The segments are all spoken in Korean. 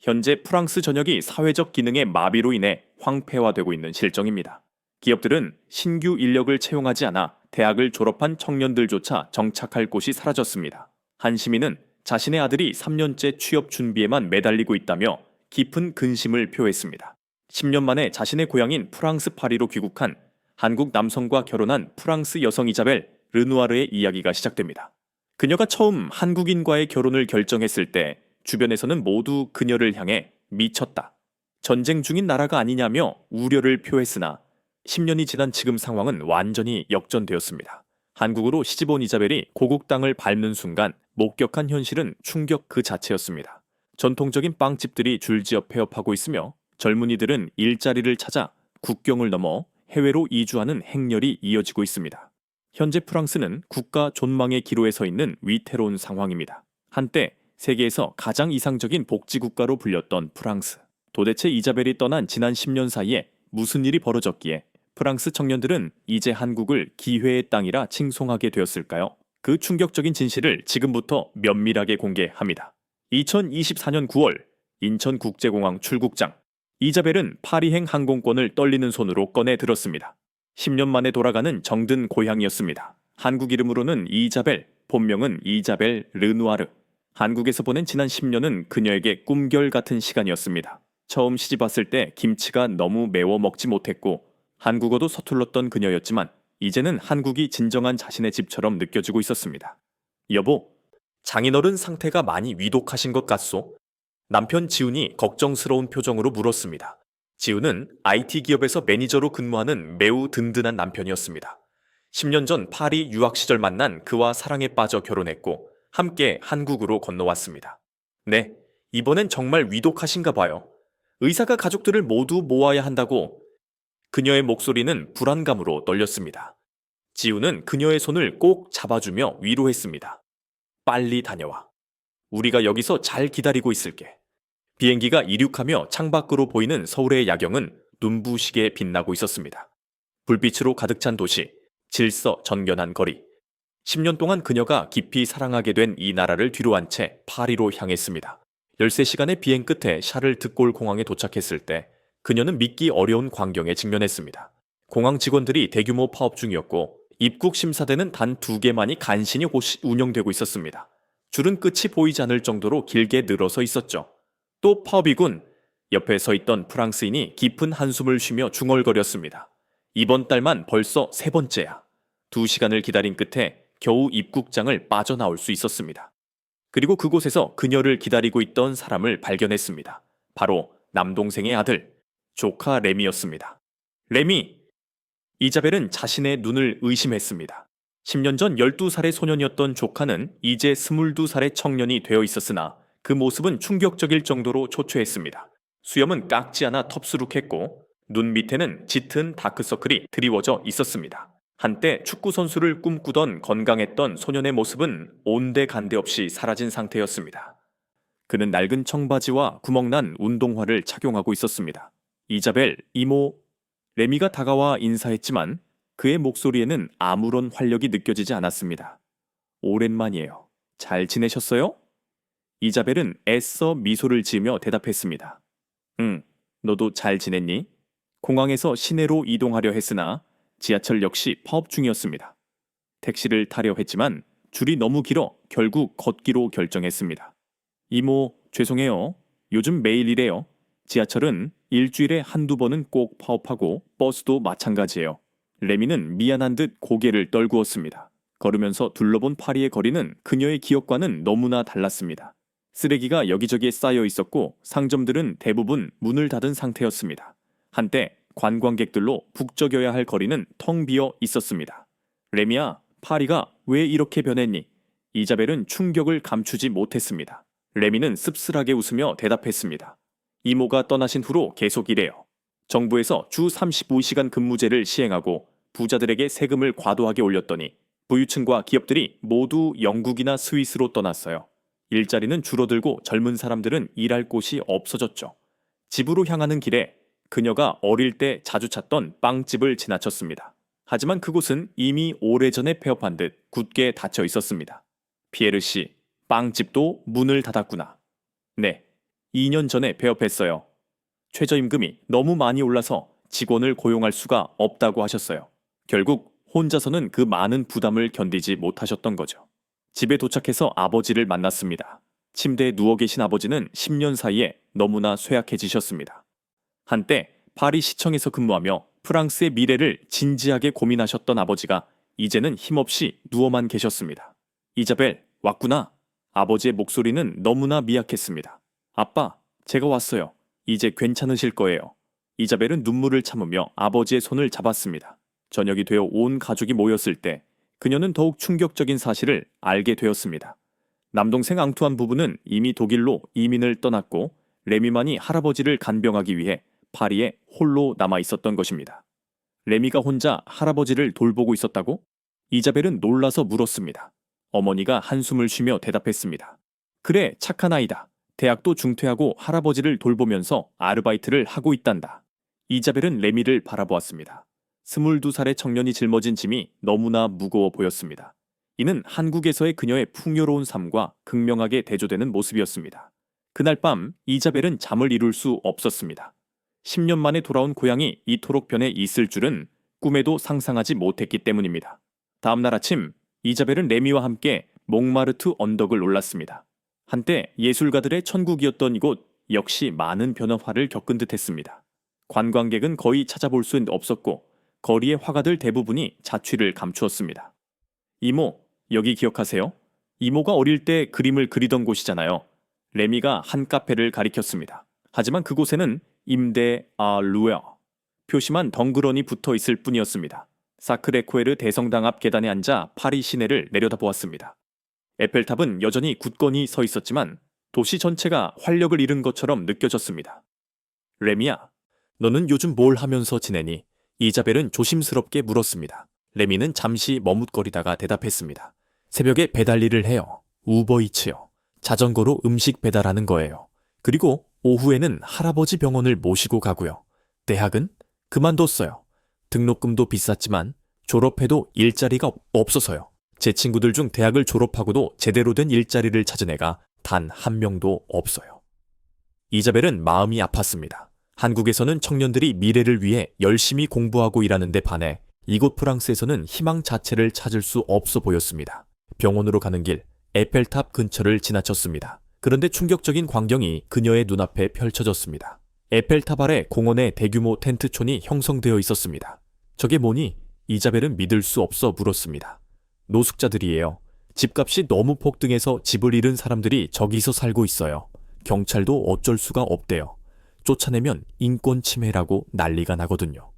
현재 프랑스 전역이 사회적 기능의 마비로 인해 황폐화되고 있는 실정입니다. 기업들은 신규 인력을 채용하지 않아 대학을 졸업한 청년들조차 정착할 곳이 사라졌습니다. 한 시민은 자신의 아들이 3년째 취업 준비에만 매달리고 있다며 깊은 근심을 표했습니다. 10년 만에 자신의 고향인 프랑스 파리로 귀국한 한국 남성과 결혼한 프랑스 여성 이자벨 르누아르의 이야기가 시작됩니다. 그녀가 처음 한국인과의 결혼을 결정했을 때 주변에서는 모두 그녀를 향해 미쳤다, 전쟁 중인 나라가 아니냐며 우려를 표했으나 10년이 지난 지금 상황은 완전히 역전되었습니다. 한국으로 시집온 이자벨이 고국 땅을 밟는 순간 목격한 현실은 충격 그 자체였습니다. 전통적인 빵집들이 줄지어 폐업하고 있으며 젊은이들은 일자리를 찾아 국경을 넘어 해외로 이주하는 행렬이 이어지고 있습니다. 현재 프랑스는 국가 존망의 기로에 서 있는 위태로운 상황입니다. 한때 세계에서 가장 이상적인 복지국가로 불렸던 프랑스. 도대체 이자벨이 떠난 지난 10년 사이에 무슨 일이 벌어졌기에 프랑스 청년들은 이제 한국을 기회의 땅이라 칭송하게 되었을까요? 그 충격적인 진실을 지금부터 면밀하게 공개합니다. 2024년 9월 인천국제공항 출국장. 이자벨은 파리행 항공권을 떨리는 손으로 꺼내 들었습니다. 10년 만에 돌아가는 정든 고향이었습니다. 한국 이름으로는 이자벨, 본명은 이자벨 르누아르. 한국에서 보낸 지난 10년은 그녀에게 꿈결 같은 시간이었습니다. 처음 시집 왔을 때 김치가 너무 매워 먹지 못했고 한국어도 서툴렀던 그녀였지만 이제는 한국이 진정한 자신의 집처럼 느껴지고 있었습니다. 여보, 장인어른 상태가 많이 위독하신 것 같소? 남편 지훈이 걱정스러운 표정으로 물었습니다. 지훈은 IT 기업에서 매니저로 근무하는 매우 든든한 남편이었습니다. 10년 전 파리 유학 시절 만난 그와 사랑에 빠져 결혼했고 함께 한국으로 건너왔습니다. 네, 이번엔 정말 위독하신가 봐요. 의사가 가족들을 모두 모아야 한다고. 그녀의 목소리는 불안감으로 떨렸습니다. 지훈은 그녀의 손을 꼭 잡아주며 위로했습니다. 빨리 다녀와. 우리가 여기서 잘 기다리고 있을게. 비행기가 이륙하며 창밖으로 보이는 서울의 야경은 눈부시게 빛나고 있었습니다. 불빛으로 가득 찬 도시, 질서정연한 거리. 10년 동안 그녀가 깊이 사랑하게 된 이 나라를 뒤로한 채 파리로 향했습니다. 13시간의 비행 끝에 샤를 드골 공항에 도착했을 때 그녀는 믿기 어려운 광경에 직면했습니다. 공항 직원들이 대규모 파업 중이었고 입국 심사대는 단 2개만이 간신히 운영되고 있었습니다. 줄은 끝이 보이지 않을 정도로 길게 늘어서 있었죠. 또 파업이군. 옆에 서 있던 프랑스인이 깊은 한숨을 쉬며 중얼거렸습니다. 이번 달만 벌써 3번째야. 2시간을 기다린 끝에 겨우 입국장을 빠져나올 수 있었습니다. 그리고 그곳에서 그녀를 기다리고 있던 사람을 발견했습니다. 바로 남동생의 아들, 조카 레미였습니다. 레미! 이자벨은 자신의 눈을 의심했습니다. 10년 전 12살의 소년이었던 조카는 이제 22살의 청년이 되어 있었으나 그 모습은 충격적일 정도로 초췌했습니다. 수염은 깎지 않아 텁수룩했고 눈 밑에는 짙은 다크서클이 드리워져 있었습니다. 한때 축구선수를 꿈꾸던 건강했던 소년의 모습은 온데간데 없이 사라진 상태였습니다. 그는 낡은 청바지와 구멍난 운동화를 착용하고 있었습니다. 이자벨, 이모. 레미가 다가와 인사했지만 그의 목소리에는 아무런 활력이 느껴지지 않았습니다. 오랜만이에요. 잘 지내셨어요? 이자벨은 애써 미소를 지으며 대답했습니다. 응, 너도 잘 지냈니? 공항에서 시내로 이동하려 했으나 지하철 역시 파업 중이었습니다. 택시를 타려 했지만 줄이 너무 길어 결국 걷기로 결정했습니다. 이모, 죄송해요. 요즘 매일 이래요. 지하철은 일주일에 한두 번은 꼭 파업하고 버스도 마찬가지예요. 레미는 미안한 듯 고개를 떨구었습니다. 걸으면서 둘러본 파리의 거리는 그녀의 기억과는 너무나 달랐습니다. 쓰레기가 여기저기에 쌓여 있었고 상점들은 대부분 문을 닫은 상태였습니다. 한때 관광객들로 북적여야 할 거리는 텅 비어 있었습니다. 레미야, 파리가 왜 이렇게 변했니? 이자벨은 충격을 감추지 못했습니다. 레미는 씁쓸하게 웃으며 대답했습니다. 이모가 떠나신 후로 계속 이래요. 정부에서 주 35시간 근무제를 시행하고 부자들에게 세금을 과도하게 올렸더니 부유층과 기업들이 모두 영국이나 스위스로 떠났어요. 일자리는 줄어들고 젊은 사람들은 일할 곳이 없어졌죠. 집으로 향하는 길에 그녀가 어릴 때 자주 찾던 빵집을 지나쳤습니다. 하지만 그곳은 이미 오래전에 폐업한 듯 굳게 닫혀 있었습니다. 피에르 씨, 빵집도 문을 닫았구나. 네, 2년 전에 폐업했어요. 최저임금이 너무 많이 올라서 직원을 고용할 수가 없다고 하셨어요. 결국 혼자서는 그 많은 부담을 견디지 못하셨던 거죠. 집에 도착해서 아버지를 만났습니다. 침대에 누워 계신 아버지는 10년 사이에 너무나 쇠약해지셨습니다. 한때 파리 시청에서 근무하며 프랑스의 미래를 진지하게 고민하셨던 아버지가 이제는 힘없이 누워만 계셨습니다. 이자벨, 왔구나. 아버지의 목소리는 너무나 미약했습니다. 아빠, 제가 왔어요. 이제 괜찮으실 거예요. 이자벨은 눈물을 참으며 아버지의 손을 잡았습니다. 저녁이 되어 온 가족이 모였을 때 그녀는 더욱 충격적인 사실을 알게 되었습니다. 남동생 앙투안 부부는 이미 독일로 이민을 떠났고 레미만이 할아버지를 간병하기 위해 파리에 홀로 남아 있었던 것입니다. 레미가 혼자 할아버지를 돌보고 있었다고? 이자벨은 놀라서 물었습니다. 어머니가 한숨을 쉬며 대답했습니다. 그래, 착한 아이다. 대학도 중퇴하고 할아버지를 돌보면서 아르바이트를 하고 있단다. 이자벨은 레미를 바라보았습니다. 22살의 청년이 짊어진 짐이 너무나 무거워 보였습니다. 이는 한국에서의 그녀의 풍요로운 삶과 극명하게 대조되는 모습이었습니다. 그날 밤 이자벨은 잠을 이룰 수 없었습니다. 10년 만에 돌아온 고향이 이토록 변해 있을 줄은 꿈에도 상상하지 못했기 때문입니다. 다음날 아침 이자벨은 레미와 함께 몽마르트 언덕을 올랐습니다. 한때 예술가들의 천국이었던 이곳 역시 많은 변화를 겪은 듯했습니다. 관광객은 거의 찾아볼 수 없었고 거리의 화가들 대부분이 자취를 감추었습니다. 이모, 여기 기억하세요? 이모가 어릴 때 그림을 그리던 곳이잖아요. 레미가 한 카페를 가리켰습니다. 하지만 그곳에는 임대 루에어 표시만 덩그러니 붙어 있을 뿐이었습니다. 사크레코에르 대성당 앞 계단에 앉아 파리 시내를 내려다보았습니다. 에펠탑은 여전히 굳건히 서 있었지만 도시 전체가 활력을 잃은 것처럼 느껴졌습니다. 레미야, 너는 요즘 뭘 하면서 지내니? 이자벨은 조심스럽게 물었습니다. 레미는 잠시 머뭇거리다가 대답했습니다. 새벽에 배달 일을 해요. 우버이츠요. 자전거로 음식 배달하는 거예요. 그리고 오후에는 할아버지 병원을 모시고 가고요. 대학은 그만뒀어요. 등록금도 비쌌지만 졸업해도 일자리가 없어서요. 제 친구들 중 대학을 졸업하고도 제대로 된 일자리를 찾은 애가 단 한 명도 없어요. 이자벨은 마음이 아팠습니다. 한국에서는 청년들이 미래를 위해 열심히 공부하고 일하는 데 반해 이곳 프랑스에서는 희망 자체를 찾을 수 없어 보였습니다. 병원으로 가는 길, 에펠탑 근처를 지나쳤습니다. 그런데 충격적인 광경이 그녀의 눈앞에 펼쳐졌습니다. 에펠탑 아래 공원에 대규모 텐트촌이 형성되어 있었습니다. 저게 뭐니? 이자벨은 믿을 수 없어 물었습니다. 노숙자들이에요. 집값이 너무 폭등해서 집을 잃은 사람들이 저기서 살고 있어요. 경찰도 어쩔 수가 없대요. 쫓아내면 인권 침해라고 난리가 나거든요.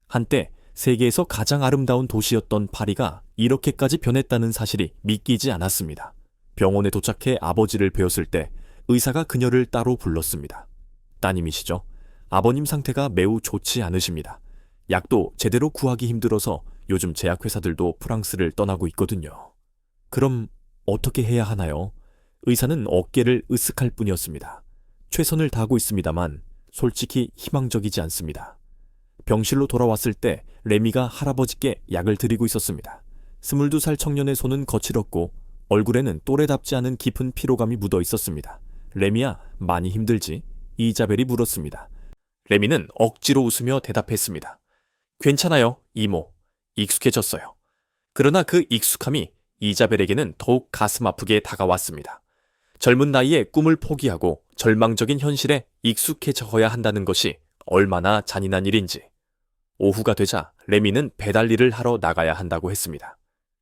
한때 세계에서 가장 아름다운 도시였던 파리가 이렇게까지 변했다는 사실이 믿기지 않았습니다. 병원에 도착해 아버지를 뵈었을 때 의사가 그녀를 따로 불렀습니다. 따님이시죠? 아버님 상태가 매우 좋지 않으십니다. 약도 제대로 구하기 힘들어서 요즘 제약회사들도 프랑스를 떠나고 있거든요. 그럼 어떻게 해야 하나요? 의사는 어깨를 으쓱할 뿐이었습니다. 최선을 다하고 있습니다만 솔직히 희망적이지 않습니다. 병실로 돌아왔을 때 레미가 할아버지께 약을 드리고 있었습니다. 22살 청년의 손은 거칠었고 얼굴에는 또래답지 않은 깊은 피로감이 묻어 있었습니다. 레미야, 많이 힘들지? 이자벨이 물었습니다. 레미는 억지로 웃으며 대답했습니다. 괜찮아요, 이모. 익숙해졌어요. 그러나 그 익숙함이 이자벨에게는 더욱 가슴 아프게 다가왔습니다. 젊은 나이에 꿈을 포기하고 절망적인 현실에 익숙해져야 한다는 것이 얼마나 잔인한 일인지. 오후가 되자 레미는 배달 일을 하러 나가야 한다고 했습니다.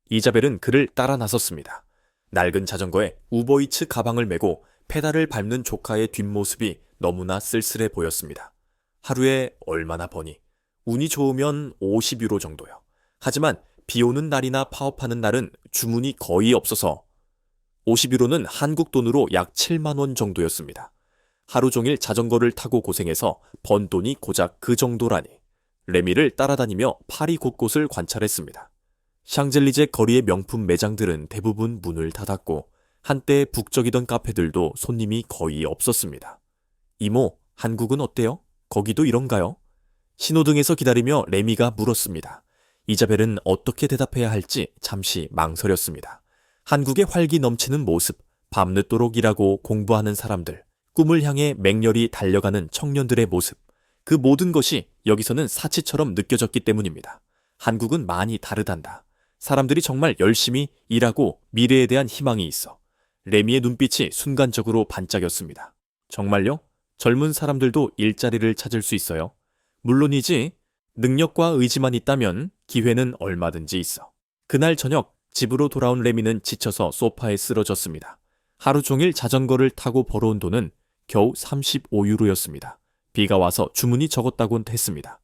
이자벨은 그를 따라 나섰습니다. 낡은 자전거에 우버이츠 가방을 메고 페달을 밟는 조카의 뒷모습이 너무나 쓸쓸해 보였습니다. 하루에 얼마나 버니? 운이 좋으면 50유로 정도요. 하지만 비 오는 날이나 파업하는 날은 주문이 거의 없어서 50유로는 한국 돈으로 약 7만 원 정도였습니다. 하루 종일 자전거를 타고 고생해서 번 돈이 고작 그 정도라니. 레미를 따라다니며 파리 곳곳을 관찰했습니다. 샹젤리제 거리의 명품 매장들은 대부분 문을 닫았고 한때 북적이던 카페들도 손님이 거의 없었습니다. 이모, 한국은 어때요? 거기도 이런가요? 신호등에서 기다리며 레미가 물었습니다. 이자벨은 어떻게 대답해야 할지 잠시 망설였습니다. 한국의 활기 넘치는 모습, 밤늦도록 일하고 공부하는 사람들, 꿈을 향해 맹렬히 달려가는 청년들의 모습. 그 모든 것이 여기서는 사치처럼 느껴졌기 때문입니다. 한국은 많이 다르단다. 사람들이 정말 열심히 일하고 미래에 대한 희망이 있어. 레미의 눈빛이 순간적으로 반짝였습니다. 정말요? 젊은 사람들도 일자리를 찾을 수 있어요? 물론이지. 능력과 의지만 있다면 기회는 얼마든지 있어. 그날 저녁 집으로 돌아온 레미는 지쳐서 소파에 쓰러졌습니다. 하루 종일 자전거를 타고 벌어온 돈은 겨우 35유로였습니다. 비가 와서 주문이 적었다곤 했습니다.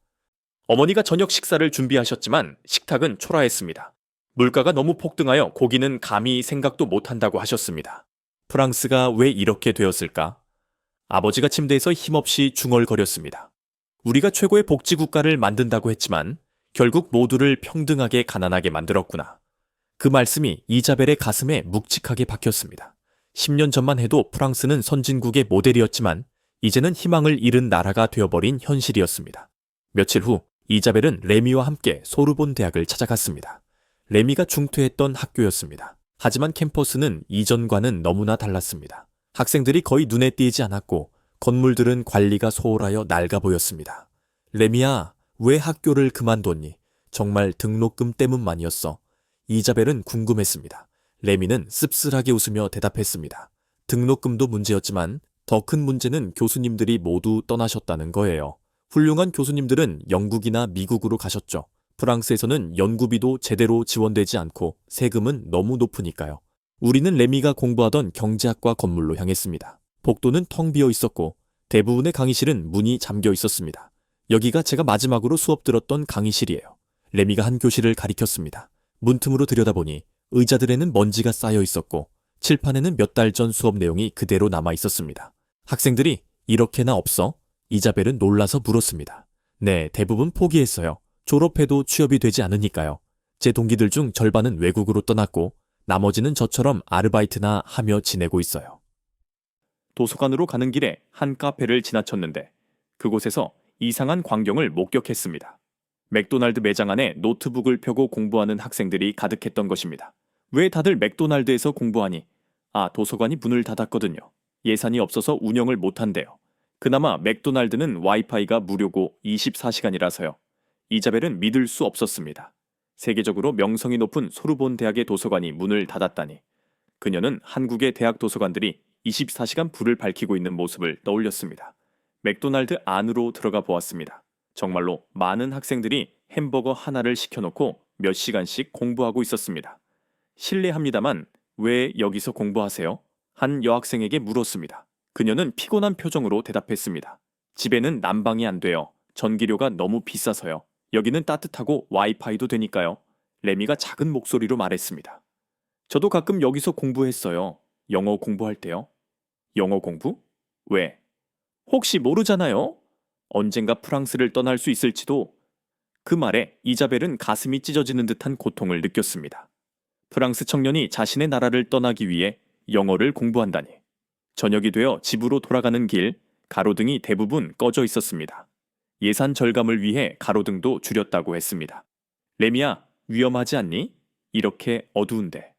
어머니가 저녁 식사를 준비하셨지만 식탁은 초라했습니다. 물가가 너무 폭등하여 고기는 감히 생각도 못한다고 하셨습니다. 프랑스가 왜 이렇게 되었을까? 아버지가 침대에서 힘없이 중얼거렸습니다. 우리가 최고의 복지국가를 만든다고 했지만 결국 모두를 평등하게 가난하게 만들었구나. 그 말씀이 이자벨의 가슴에 묵직하게 박혔습니다. 10년 전만 해도 프랑스는 선진국의 모델이었지만 이제는 희망을 잃은 나라가 되어버린 현실이었습니다. 며칠 후 이자벨은 레미와 함께 소르본 대학을 찾아갔습니다. 레미가 중퇴했던 학교였습니다. 하지만 캠퍼스는 이전과는 너무나 달랐습니다. 학생들이 거의 눈에 띄지 않았고 건물들은 관리가 소홀하여 낡아 보였습니다. 레미야, 왜 학교를 그만뒀니? 정말 등록금 때문만이었어. 이자벨은 궁금했습니다. 레미는 씁쓸하게 웃으며 대답했습니다. 등록금도 문제였지만 더 큰 문제는 교수님들이 모두 떠나셨다는 거예요. 훌륭한 교수님들은 영국이나 미국으로 가셨죠. 프랑스에서는 연구비도 제대로 지원되지 않고 세금은 너무 높으니까요. 우리는 레미가 공부하던 경제학과 건물로 향했습니다. 복도는 텅 비어 있었고 대부분의 강의실은 문이 잠겨 있었습니다. 여기가 제가 마지막으로 수업 들었던 강의실이에요. 레미가 한 교실을 가리켰습니다. 문틈으로 들여다보니 의자들에는 먼지가 쌓여 있었고 칠판에는 몇 달 전 수업 내용이 그대로 남아 있었습니다. 학생들이 이렇게나 없어? 이자벨은 놀라서 물었습니다. 네, 대부분 포기했어요. 졸업해도 취업이 되지 않으니까요. 제 동기들 중 절반은 외국으로 떠났고 나머지는 저처럼 아르바이트나 하며 지내고 있어요. 도서관으로 가는 길에 한 카페를 지나쳤는데 그곳에서 이상한 광경을 목격했습니다. 맥도날드 매장 안에 노트북을 펴고 공부하는 학생들이 가득했던 것입니다. 왜 다들 맥도날드에서 공부하니? 도서관이 문을 닫았거든요. 예산이 없어서 운영을 못한대요. 그나마 맥도날드는 와이파이가 무료고 24시간이라서요. 이자벨은 믿을 수 없었습니다. 세계적으로 명성이 높은 소르본 대학의 도서관이 문을 닫았다니. 그녀는 한국의 대학 도서관들이 24시간 불을 밝히고 있는 모습을 떠올렸습니다. 맥도날드 안으로 들어가 보았습니다. 정말로 많은 학생들이 햄버거 하나를 시켜놓고 몇 시간씩 공부하고 있었습니다. 실례합니다만 왜 여기서 공부하세요? 한 여학생에게 물었습니다. 그녀는 피곤한 표정으로 대답했습니다. 집에는 난방이 안 돼요. 전기료가 너무 비싸서요. 여기는 따뜻하고 와이파이도 되니까요. 레미가 작은 목소리로 말했습니다. 저도 가끔 여기서 공부했어요. 영어 공부할 때요. 영어 공부? 왜? 혹시 모르잖아요. 언젠가 프랑스를 떠날 수 있을지도. 그 말에 이자벨은 가슴이 찢어지는 듯한 고통을 느꼈습니다. 프랑스 청년이 자신의 나라를 떠나기 위해 영어를 공부한다니. 저녁이 되어 집으로 돌아가는 길, 가로등이 대부분 꺼져 있었습니다. 예산 절감을 위해 가로등도 줄였다고 했습니다. 레미야, 위험하지 않니? 이렇게 어두운데.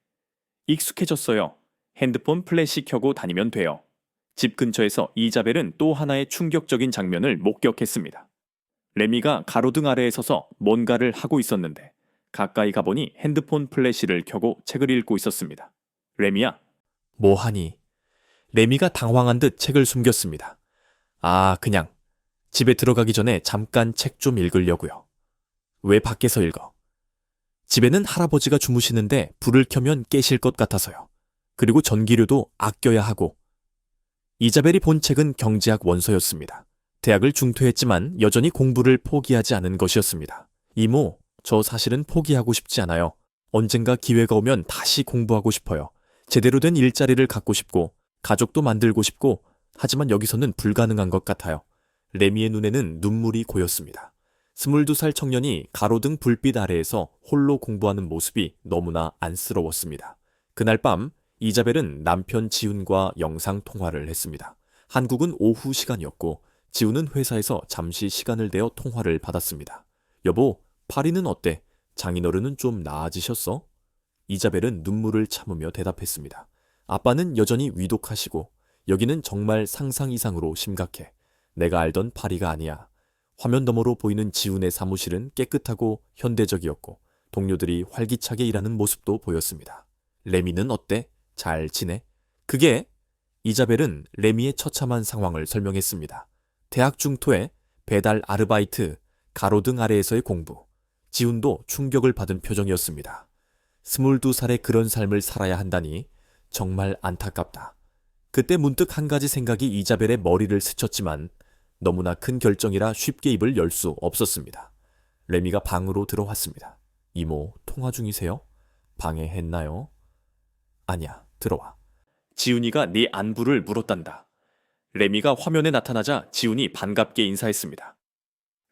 익숙해졌어요. 핸드폰 플래시 켜고 다니면 돼요. 집 근처에서 이자벨은 또 하나의 충격적인 장면을 목격했습니다. 레미가 가로등 아래에 서서 뭔가를 하고 있었는데 가까이 가보니 핸드폰 플래시를 켜고 책을 읽고 있었습니다. 레미야. 뭐하니? 레미가 당황한 듯 책을 숨겼습니다. 그냥 집에 들어가기 전에 잠깐 책 좀 읽으려고요. 왜 밖에서 읽어? 집에는 할아버지가 주무시는데 불을 켜면 깨실 것 같아서요. 그리고 전기료도 아껴야 하고. 이자벨이 본 책은 경제학 원서였습니다. 대학을 중퇴했지만 여전히 공부를 포기하지 않은 것이었습니다. 이모, 저 사실은 포기하고 싶지 않아요. 언젠가 기회가 오면 다시 공부하고 싶어요. 제대로 된 일자리를 갖고 싶고 가족도 만들고 싶고 하지만 여기서는 불가능한 것 같아요. 레미의 눈에는 눈물이 고였습니다. 22살 청년이 가로등 불빛 아래에서 홀로 공부하는 모습이 너무나 안쓰러웠습니다. 그날 밤 이자벨은 남편 지훈과 영상 통화를 했습니다. 한국은 오후 시간이었고 지훈은 회사에서 잠시 시간을 내어 통화를 받았습니다. 여보, 파리는 어때? 장인어른은 좀 나아지셨어? 이자벨은 눈물을 참으며 대답했습니다. 아빠는 여전히 위독하시고 여기는 정말 상상 이상으로 심각해. 내가 알던 파리가 아니야. 화면 너머로 보이는 지훈의 사무실은 깨끗하고 현대적이었고 동료들이 활기차게 일하는 모습도 보였습니다. 레미는 어때? 잘 지내? 그게 이자벨은 레미의 처참한 상황을 설명했습니다. 대학 중토에 배달 아르바이트, 가로등 아래에서의 공부. 지훈도 충격을 받은 표정이었습니다. 22살에 그런 삶을 살아야 한다니 정말 안타깝다. 그때 문득 한 가지 생각이 이자벨의 머리를 스쳤지만 너무나 큰 결정이라 쉽게 입을 열 수 없었습니다. 레미가 방으로 들어왔습니다. 이모, 통화 중이세요? 방해했나요? 아니야, 들어와. 지훈이가 네 안부를 물었단다. 레미가 화면에 나타나자 지훈이 반갑게 인사했습니다.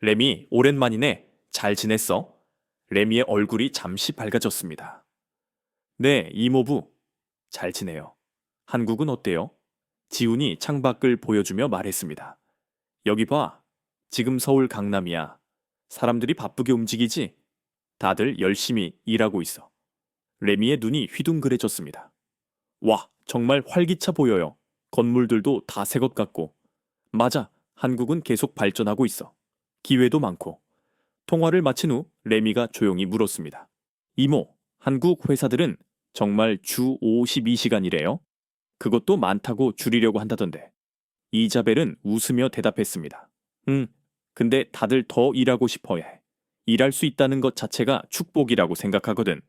레미, 오랜만이네. 잘 지냈어? 레미의 얼굴이 잠시 밝아졌습니다. 네, 이모부. 잘 지내요. 한국은 어때요? 지훈이 창밖을 보여주며 말했습니다. 여기 봐. 지금 서울 강남이야. 사람들이 바쁘게 움직이지? 다들 열심히 일하고 있어. 레미의 눈이 휘둥그레졌습니다. 와, 정말 활기차 보여요. 건물들도 다 새 것 같고. 맞아, 한국은 계속 발전하고 있어. 기회도 많고. 통화를 마친 후 레미가 조용히 물었습니다. 이모, 한국 회사들은 정말 주 52시간이래요? 그것도 많다고 줄이려고 한다던데. 이자벨은 웃으며 대답했습니다. 근데 다들 더 일하고 싶어 해. 일할 수 있다는 것 자체가 축복이라고 생각하거든.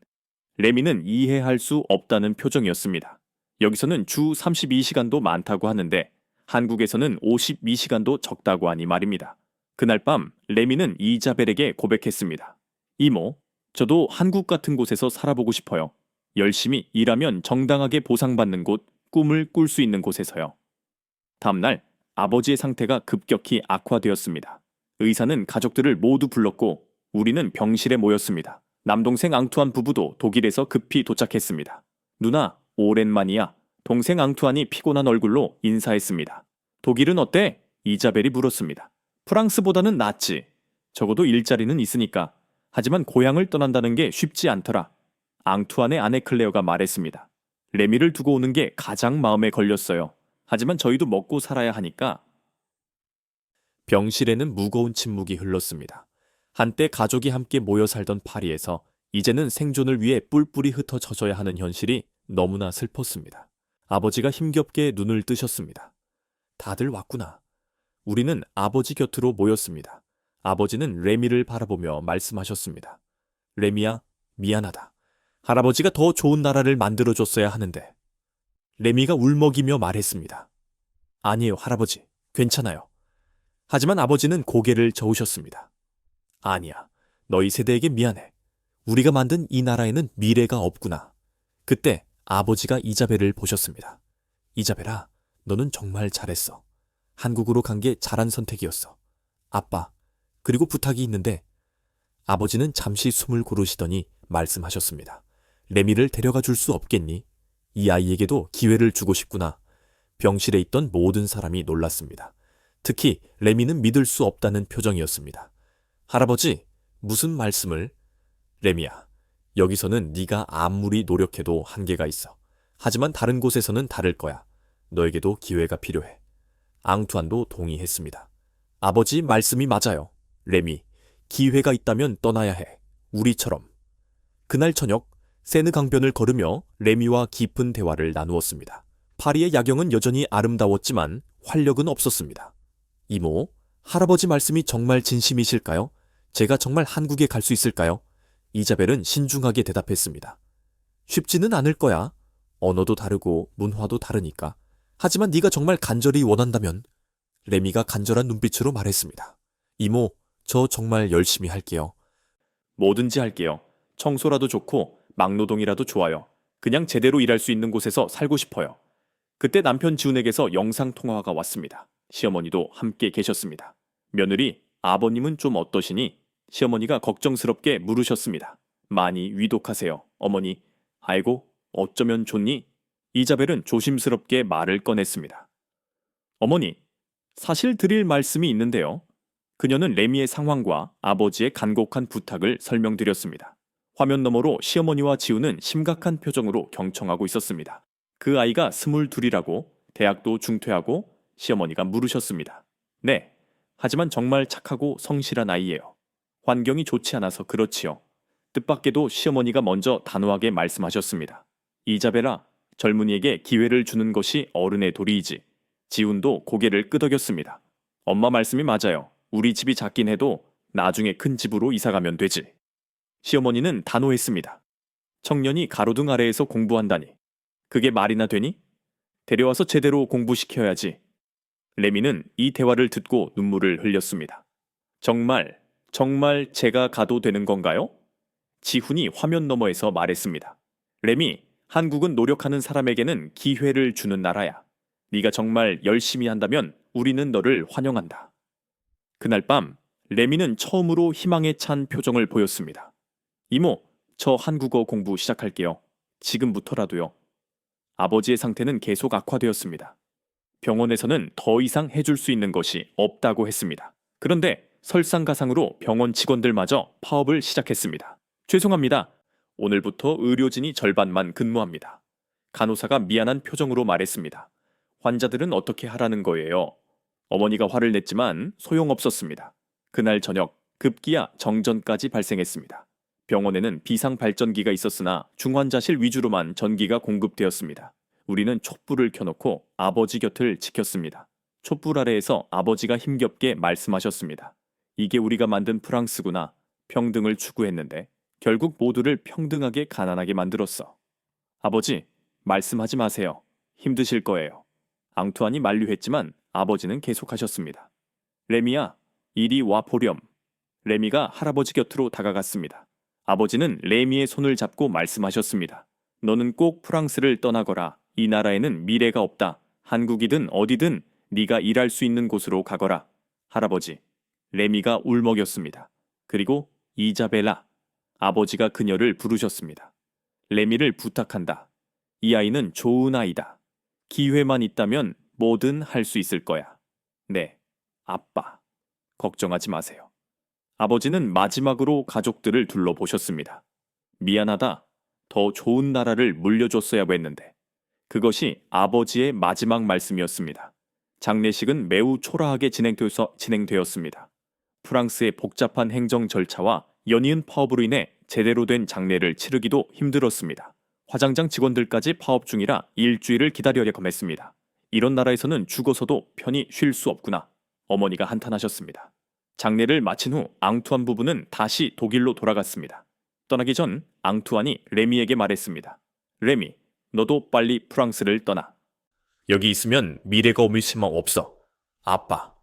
레미는 이해할 수 없다는 표정이었습니다. 여기서는 주 32시간도 많다고 하는데 한국에서는 52시간도 적다고 하니 말입니다. 그날 밤 레미는 이자벨에게 고백했습니다. 이모, 저도 한국 같은 곳에서 살아보고 싶어요. 열심히 일하면 정당하게 보상받는 곳, 꿈을 꿀 수 있는 곳에서요. 다음날 아버지의 상태가 급격히 악화되었습니다. 의사는 가족들을 모두 불렀고 우리는 병실에 모였습니다. 남동생 앙투안 부부도 독일에서 급히 도착했습니다. 누나, 오랜만이야. 동생 앙투안이 피곤한 얼굴로 인사했습니다. 독일은 어때? 이자벨이 물었습니다. 프랑스보다는 낫지. 적어도 일자리는 있으니까. 하지만 고향을 떠난다는 게 쉽지 않더라. 앙투안의 아내 클레어가 말했습니다. 레미를 두고 오는 게 가장 마음에 걸렸어요. 하지만 저희도 먹고 살아야 하니까. 병실에는 무거운 침묵이 흘렀습니다. 한때 가족이 함께 모여 살던 파리에서 이제는 생존을 위해 뿔뿔이 흩어져야 하는 현실이 너무나 슬펐습니다. 아버지가 힘겹게 눈을 뜨셨습니다. 다들 왔구나. 우리는 아버지 곁으로 모였습니다. 아버지는 레미를 바라보며 말씀하셨습니다. 레미야, 미안하다. 할아버지가 더 좋은 나라를 만들어줬어야 하는데. 레미가 울먹이며 말했습니다. 아니에요, 할아버지. 괜찮아요. 하지만 아버지는 고개를 저으셨습니다. 아니야. 너희 세대에게 미안해. 우리가 만든 이 나라에는 미래가 없구나. 그때 아버지가 이자벨을 보셨습니다. 이자벨아, 너는 정말 잘했어. 한국으로 간 게 잘한 선택이었어. 아빠, 그리고 부탁이 있는데. 아버지는 잠시 숨을 고르시더니 말씀하셨습니다. 레미를 데려가 줄 수 없겠니? 이 아이에게도 기회를 주고 싶구나. 병실에 있던 모든 사람이 놀랐습니다. 특히 레미는 믿을 수 없다는 표정이었습니다. 할아버지, 무슨 말씀을? 레미야, 여기서는 네가 아무리 노력해도 한계가 있어. 하지만 다른 곳에서는 다를 거야. 너에게도 기회가 필요해. 앙투안도 동의했습니다. 아버지 말씀이 맞아요. 레미, 기회가 있다면 떠나야 해. 우리처럼. 그날 저녁 세느 강변을 걸으며 레미와 깊은 대화를 나누었습니다. 파리의 야경은 여전히 아름다웠지만 활력은 없었습니다. 이모, 할아버지 말씀이 정말 진심이실까요? 제가 정말 한국에 갈 수 있을까요? 이자벨은 신중하게 대답했습니다. 쉽지는 않을 거야. 언어도 다르고 문화도 다르니까. 하지만 네가 정말 간절히 원한다면. 레미가 간절한 눈빛으로 말했습니다. 이모, 저 정말 열심히 할게요. 뭐든지 할게요. 청소라도 좋고 막노동이라도 좋아요. 그냥 제대로 일할 수 있는 곳에서 살고 싶어요. 그때 남편 지훈에게서 영상통화가 왔습니다. 시어머니도 함께 계셨습니다. 며느리, 아버님은 좀 어떠시니? 시어머니가 걱정스럽게 물으셨습니다. 많이 위독하세요, 어머니. 아이고, 어쩌면 좋니? 이자벨은 조심스럽게 말을 꺼냈습니다. 어머니, 사실 드릴 말씀이 있는데요. 그녀는 레미의 상황과 아버지의 간곡한 부탁을 설명드렸습니다. 화면 너머로 시어머니와 지훈은 심각한 표정으로 경청하고 있었습니다. 그 아이가 22이라고 대학도 중퇴하고 시어머니가 물으셨습니다. 네, 하지만 정말 착하고 성실한 아이예요. 환경이 좋지 않아서 그렇지요. 뜻밖에도 시어머니가 먼저 단호하게 말씀하셨습니다. 이자벨아, 젊은이에게 기회를 주는 것이 어른의 도리이지. 지훈도 고개를 끄덕였습니다. 엄마 말씀이 맞아요. 우리 집이 작긴 해도 나중에 큰 집으로 이사가면 되지. 시어머니는 단호했습니다. 청년이 가로등 아래에서 공부한다니. 그게 말이나 되니? 데려와서 제대로 공부시켜야지. 레미는 이 대화를 듣고 눈물을 흘렸습니다. 정말 제가 가도 되는 건가요? 지훈이 화면 너머에서 말했습니다. 레미, 한국은 노력하는 사람에게는 기회를 주는 나라야. 네가 정말 열심히 한다면 우리는 너를 환영한다. 그날 밤 레미는 처음으로 희망에 찬 표정을 보였습니다. 이모, 저 한국어 공부 시작할게요. 지금부터라도요. 아버지의 상태는 계속 악화되었습니다. 병원에서는 더 이상 해줄 수 있는 것이 없다고 했습니다. 그런데 설상가상으로 병원 직원들마저 파업을 시작했습니다. 죄송합니다. 오늘부터 의료진이 절반만 근무합니다. 간호사가 미안한 표정으로 말했습니다. 환자들은 어떻게 하라는 거예요? 어머니가 화를 냈지만 소용없었습니다. 그날 저녁 급기야 정전까지 발생했습니다. 병원에는 비상 발전기가 있었으나 중환자실 위주로만 전기가 공급되었습니다. 우리는 촛불을 켜놓고 아버지 곁을 지켰습니다. 촛불 아래에서 아버지가 힘겹게 말씀하셨습니다. 이게 우리가 만든 프랑스구나. 평등을 추구했는데 결국 모두를 평등하게 가난하게 만들었어. 아버지, 말씀하지 마세요. 힘드실 거예요. 앙투안이 만류했지만 아버지는 계속하셨습니다. 레미야, 이리 와 보렴. 레미가 할아버지 곁으로 다가갔습니다. 아버지는 레미의 손을 잡고 말씀하셨습니다. 너는 꼭 프랑스를 떠나거라. 이 나라에는 미래가 없다. 한국이든 어디든 네가 일할 수 있는 곳으로 가거라. 할아버지, 레미가 울먹였습니다. 그리고 이자벨라, 아버지가 그녀를 부르셨습니다. 레미를 부탁한다. 이 아이는 좋은 아이다. 기회만 있다면 뭐든 할 수 있을 거야. 네, 아빠. 걱정하지 마세요. 아버지는 마지막으로 가족들을 둘러보셨습니다. 미안하다. 더 좋은 나라를 물려줬어야 했는데. 그것이 아버지의 마지막 말씀이었습니다. 장례식은 매우 초라하게 진행되었습니다. 프랑스의 복잡한 행정 절차와 연이은 파업으로 인해 제대로 된 장례를 치르기도 힘들었습니다. 화장장 직원들까지 파업 중이라 일주일을 기다려야만 했습니다. 이런 나라에서는 죽어서도 편히 쉴 수 없구나. 어머니가 한탄하셨습니다. 장례를 마친 후 앙투안 부부는 다시 독일로 돌아갔습니다. 떠나기 전 앙투안이 레미에게 말했습니다. 레미, 너도 빨리 프랑스를 떠나. 여기 있으면 미래가 오물 희망 없어. 아빠.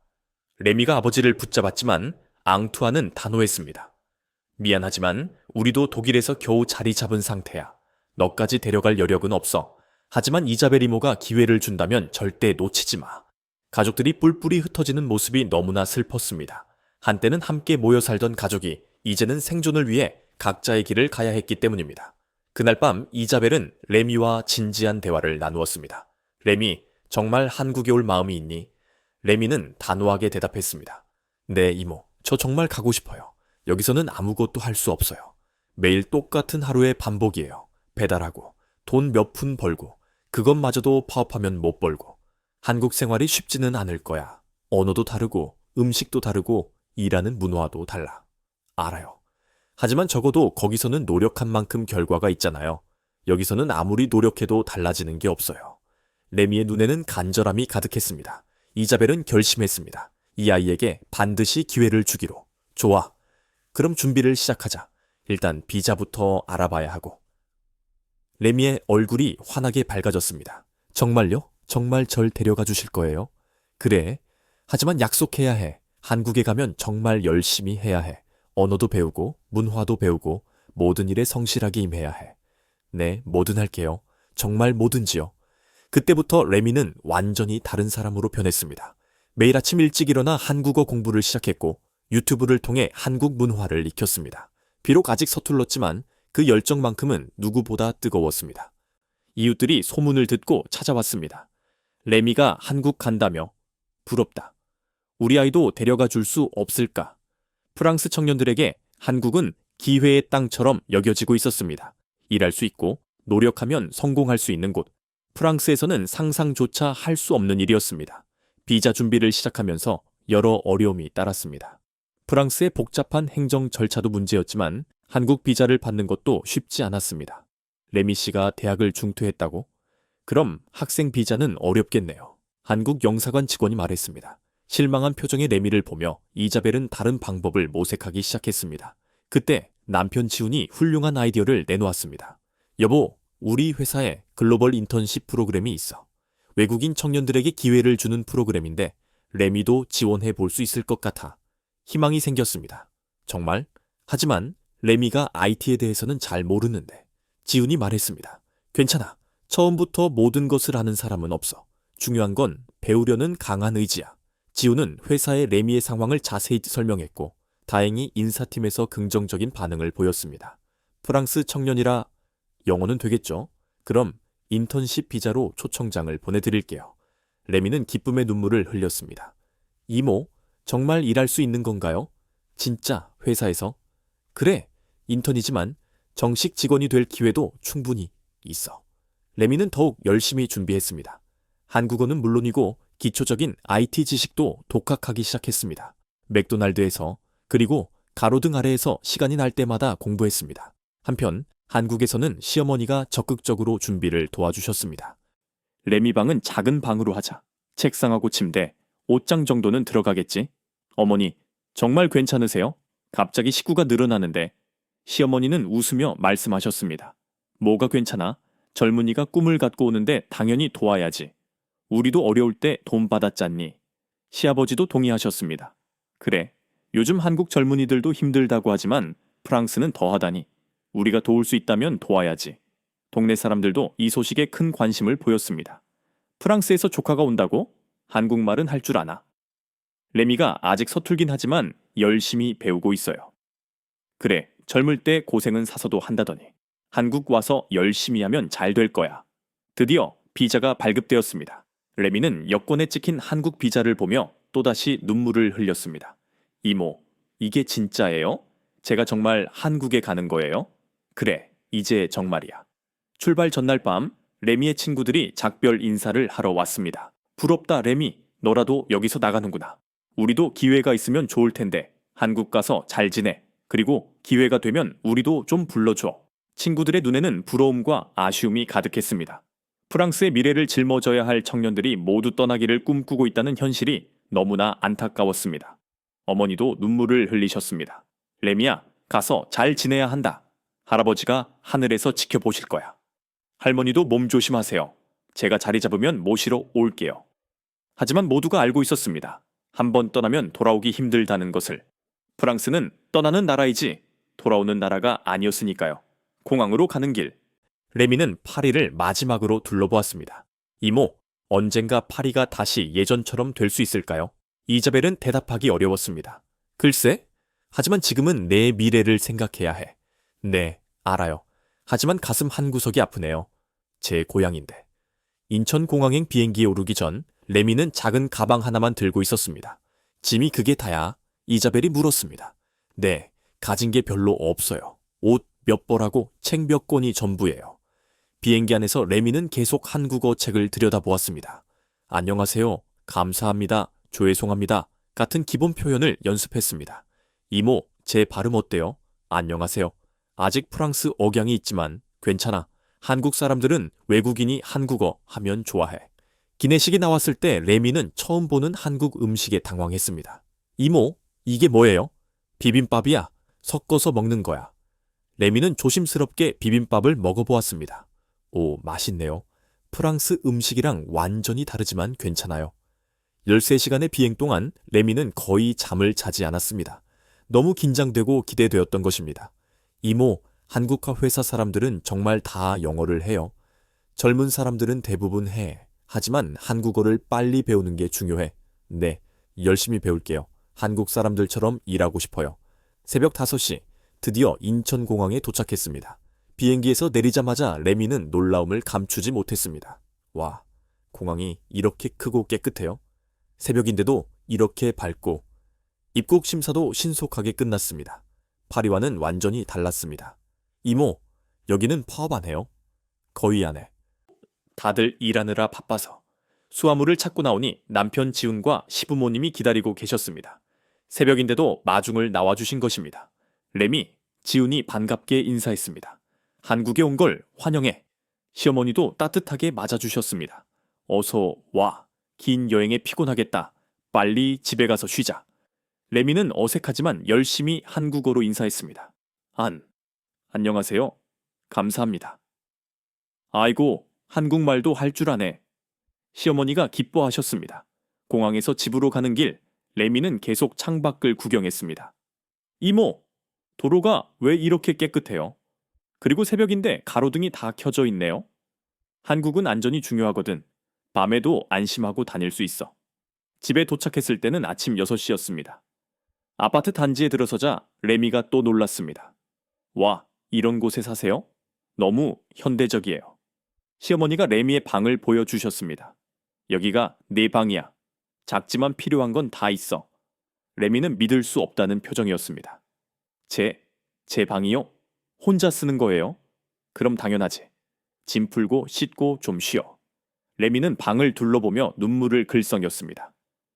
레미가 아버지를 붙잡았지만 앙투안은 단호했습니다. 미안하지만 우리도 독일에서 겨우 자리 잡은 상태야. 너까지 데려갈 여력은 없어. 하지만 이자벨 이모가 기회를 준다면 절대 놓치지 마. 가족들이 뿔뿔이 흩어지는 모습이 너무나 슬펐습니다. 한때는 함께 모여 살던 가족이 이제는 생존을 위해 각자의 길을 가야 했기 때문입니다. 그날 밤 이자벨은 레미와 진지한 대화를 나누었습니다. 레미, 정말 한국에 올 마음이 있니? 레미는 단호하게 대답했습니다. 네, 이모. 저 정말 가고 싶어요. 여기서는 아무것도 할 수 없어요. 매일 똑같은 하루의 반복이에요. 배달하고 돈 몇 푼 벌고 그것마저도 파업하면 못 벌고 한국 생활이 쉽지는 않을 거야. 언어도 다르고 음식도 다르고 일하는 문화도 달라. 알아요. 하지만 적어도 거기서는 노력한 만큼 결과가 있잖아요. 여기서는 아무리 노력해도 달라지는 게 없어요. 레미의 눈에는 간절함이 가득했습니다. 이자벨은 결심했습니다. 이 아이에게 반드시 기회를 주기로. 좋아. 그럼 준비를 시작하자. 일단 비자부터 알아봐야 하고. 레미의 얼굴이 환하게 밝아졌습니다. 정말요? 정말 절 데려가 주실 거예요? 그래. 하지만 약속해야 해. 한국에 가면 정말 열심히 해야 해. 언어도 배우고 문화도 배우고 모든 일에 성실하게 임해야 해. 네, 뭐든 할게요. 정말 뭐든지요. 그때부터 레미는 완전히 다른 사람으로 변했습니다. 매일 아침 일찍 일어나 한국어 공부를 시작했고 유튜브를 통해 한국 문화를 익혔습니다. 비록 아직 서툴렀지만 그 열정만큼은 누구보다 뜨거웠습니다. 이웃들이 소문을 듣고 찾아왔습니다. 레미가 한국 간다며. 부럽다. 우리 아이도 데려가 줄 수 없을까? 프랑스 청년들에게 한국은 기회의 땅처럼 여겨지고 있었습니다. 일할 수 있고 노력하면 성공할 수 있는 곳. 프랑스에서는 상상조차 할 수 없는 일이었습니다. 비자 준비를 시작하면서 여러 어려움이 따랐습니다. 프랑스의 복잡한 행정 절차도 문제였지만 한국 비자를 받는 것도 쉽지 않았습니다. 레미 씨가 대학을 중퇴했다고? 그럼 학생 비자는 어렵겠네요. 한국 영사관 직원이 말했습니다. 실망한 표정의 레미를 보며 이자벨은 다른 방법을 모색하기 시작했습니다. 그때 남편 지훈이 훌륭한 아이디어를 내놓았습니다. 여보, 우리 회사에 글로벌 인턴십 프로그램이 있어. 외국인 청년들에게 기회를 주는 프로그램인데 레미도 지원해 볼 수 있을 것 같아. 희망이 생겼습니다. 정말? 하지만 레미가 IT에 대해서는 잘 모르는데. 지훈이 말했습니다. 괜찮아. 처음부터 모든 것을 아는 사람은 없어. 중요한 건 배우려는 강한 의지야. 지훈은 회사의 레미의 상황을 자세히 설명했고 다행히 인사팀에서 긍정적인 반응을 보였습니다. 프랑스 청년이라 영어는 되겠죠? 그럼 인턴십 비자로 초청장을 보내드릴게요. 레미는 기쁨의 눈물을 흘렸습니다. 이모, 정말 일할 수 있는 건가요? 진짜 회사에서? 그래, 인턴이지만 정식 직원이 될 기회도 충분히 있어. 레미는 더욱 열심히 준비했습니다. 한국어는 물론이고 기초적인 IT 지식도 독학하기 시작했습니다. 맥도날드에서 그리고 가로등 아래에서 시간이 날 때마다 공부했습니다. 한편 한국에서는 시어머니가 적극적으로 준비를 도와주셨습니다. 레미 방은 작은 방으로 하자. 책상하고 침대, 옷장 정도는 들어가겠지? 어머니, 정말 괜찮으세요? 갑자기 식구가 늘어나는데 시어머니는 웃으며 말씀하셨습니다. 뭐가 괜찮아? 젊은이가 꿈을 갖고 오는데 당연히 도와야지. 우리도 어려울 때 돈 받았잖니. 시아버지도 동의하셨습니다. 그래, 요즘 한국 젊은이들도 힘들다고 하지만 프랑스는 더하다니. 우리가 도울 수 있다면 도와야지. 동네 사람들도 이 소식에 큰 관심을 보였습니다. 프랑스에서 조카가 온다고? 한국말은 할 줄 아나. 레미가 아직 서툴긴 하지만 열심히 배우고 있어요. 그래, 젊을 때 고생은 사서도 한다더니. 한국 와서 열심히 하면 잘 될 거야. 드디어 비자가 발급되었습니다. 레미는 여권에 찍힌 한국 비자를 보며 또다시 눈물을 흘렸습니다. 이모, 이게 진짜예요? 제가 정말 한국에 가는 거예요? 그래, 이제 정말이야. 출발 전날 밤 레미의 친구들이 작별 인사를 하러 왔습니다. 부럽다 레미, 너라도 여기서 나가는구나. 우리도 기회가 있으면 좋을 텐데 한국 가서 잘 지내. 그리고 기회가 되면 우리도 좀 불러줘. 친구들의 눈에는 부러움과 아쉬움이 가득했습니다. 프랑스의 미래를 짊어져야 할 청년들이 모두 떠나기를 꿈꾸고 있다는 현실이 너무나 안타까웠습니다. 어머니도 눈물을 흘리셨습니다. 레미야, 가서 잘 지내야 한다. 할아버지가 하늘에서 지켜보실 거야. 할머니도 몸 조심하세요. 제가 자리 잡으면 모시러 올게요. 하지만 모두가 알고 있었습니다. 한번 떠나면 돌아오기 힘들다는 것을. 프랑스는 떠나는 나라이지 돌아오는 나라가 아니었으니까요. 공항으로 가는 길. 레미는 파리를 마지막으로 둘러보았습니다. 이모, 언젠가 파리가 다시 예전처럼 될 수 있을까요? 이자벨은 대답하기 어려웠습니다. 글쎄? 하지만 지금은 내 미래를 생각해야 해. 네, 알아요. 하지만 가슴 한구석이 아프네요. 제 고향인데. 인천공항행 비행기에 오르기 전 레미는 작은 가방 하나만 들고 있었습니다. 짐이 그게 다야? 이자벨이 물었습니다. 네, 가진 게 별로 없어요. 옷 몇 벌하고 책 몇 권이 전부예요. 비행기 안에서 레미는 계속 한국어 책을 들여다보았습니다. 안녕하세요. 감사합니다. 죄송합니다. 같은 기본 표현을 연습했습니다. 이모, 제 발음 어때요? 안녕하세요. 아직 프랑스 억양이 있지만 괜찮아. 한국 사람들은 외국인이 한국어 하면 좋아해. 기내식이 나왔을 때 레미는 처음 보는 한국 음식에 당황했습니다. 이모, 이게 뭐예요? 비빔밥이야. 섞어서 먹는 거야. 레미는 조심스럽게 비빔밥을 먹어보았습니다. 오, 맛있네요. 프랑스 음식이랑 완전히 다르지만 괜찮아요. 13시간의 비행 동안 레미는 거의 잠을 자지 않았습니다. 너무 긴장되고 기대되었던 것입니다. 이모, 한국화 회사 사람들은 정말 다 영어를 해요. 젊은 사람들은 대부분 해. 하지만 한국어를 빨리 배우는 게 중요해. 네, 열심히 배울게요. 한국 사람들처럼 일하고 싶어요. 새벽 5시, 드디어 인천공항에 도착했습니다. 비행기에서 내리자마자 레미는 놀라움을 감추지 못했습니다. 와, 공항이 이렇게 크고 깨끗해요? 새벽인데도 이렇게 밝고. 입국 심사도 신속하게 끝났습니다. 파리와는 완전히 달랐습니다. 이모, 여기는 파업 안 해요? 거의 안 해. 다들 일하느라 바빠서. 수화물을 찾고 나오니 남편 지훈과 시부모님이 기다리고 계셨습니다. 새벽인데도 마중을 나와주신 것입니다. 레미, 지훈이 반갑게 인사했습니다. 한국에 온 걸 환영해. 시어머니도 따뜻하게 맞아주셨습니다. 어서 와. 긴 여행에 피곤하겠다. 빨리 집에 가서 쉬자. 레미는 어색하지만 열심히 한국어로 인사했습니다. 안녕하세요. 감사합니다. 아이고, 한국말도 할 줄 아네. 시어머니가 기뻐하셨습니다. 공항에서 집으로 가는 길, 레미는 계속 창밖을 구경했습니다. 이모, 도로가 왜 이렇게 깨끗해요? 그리고 새벽인데 가로등이 다 켜져 있네요. 한국은 안전이 중요하거든. 밤에도 안심하고 다닐 수 있어. 집에 도착했을 때는 아침 6시였습니다. 아파트 단지에 들어서자 레미가 또 놀랐습니다. 와, 이런 곳에 사세요? 너무 현대적이에요. 시어머니가 레미의 방을 보여주셨습니다. 여기가 내 방이야. 작지만 필요한 건 다 있어. 레미는 믿을 수 없다는 표정이었습니다. 제 방이요? 혼자 쓰는 거예요? 그럼 당연하지. 짐 풀고 씻고 좀 쉬어. 레미는 방을 둘러보며 눈물을 글썽였습니다.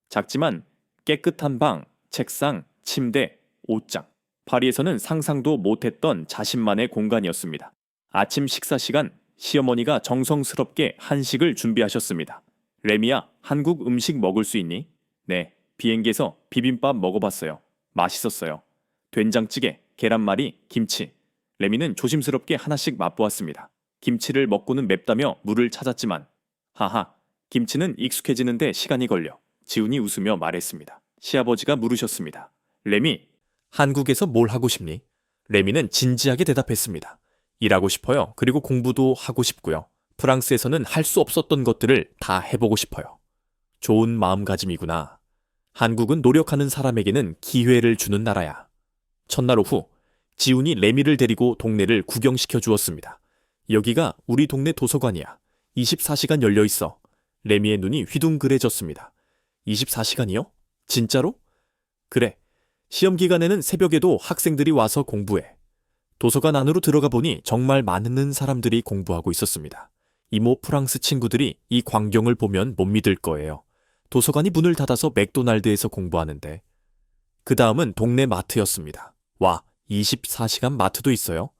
작지만 깨끗한 방, 책상, 침대, 옷장. 파리에서는 상상도 못했던 자신만의 공간이었습니다. 아침 식사 시간, 시어머니가 정성스럽게 한식을 준비하셨습니다. 레미야, 한국 음식 먹을 수 있니? 네, 비행기에서 비빔밥 먹어봤어요. 맛있었어요. 된장찌개, 계란말이, 김치. 레미는 조심스럽게 하나씩 맛보았습니다. 김치를 먹고는 맵다며 물을 찾았지만 하하, 김치는 익숙해지는데 시간이 걸려. 지훈이 웃으며 말했습니다. 시아버지가 물으셨습니다. 레미, 한국에서 뭘 하고 싶니? 레미는 진지하게 대답했습니다. 일하고 싶어요. 그리고 공부도 하고 싶고요. 프랑스에서는 할 수 없었던 것들을 다 해보고 싶어요. 좋은 마음가짐이구나. 한국은 노력하는 사람에게는 기회를 주는 나라야. 첫날 오후, 지훈이 레미를 데리고 동네를 구경시켜 주었습니다. 여기가 우리 동네 도서관이야. 24시간 열려 있어. 레미의 눈이 휘둥그레졌습니다. 24시간이요? 진짜로? 그래. 시험 기간에는 새벽에도 학생들이 와서 공부해. 도서관 안으로 들어가 보니 정말 많은 사람들이 공부하고 있었습니다. 이모 프랑스 친구들이 이 광경을 보면 못 믿을 거예요. 도서관이 문을 닫아서 맥도날드에서 공부하는데. 그 다음은 동네 마트였습니다. 와, 24시간 마트도 있어요?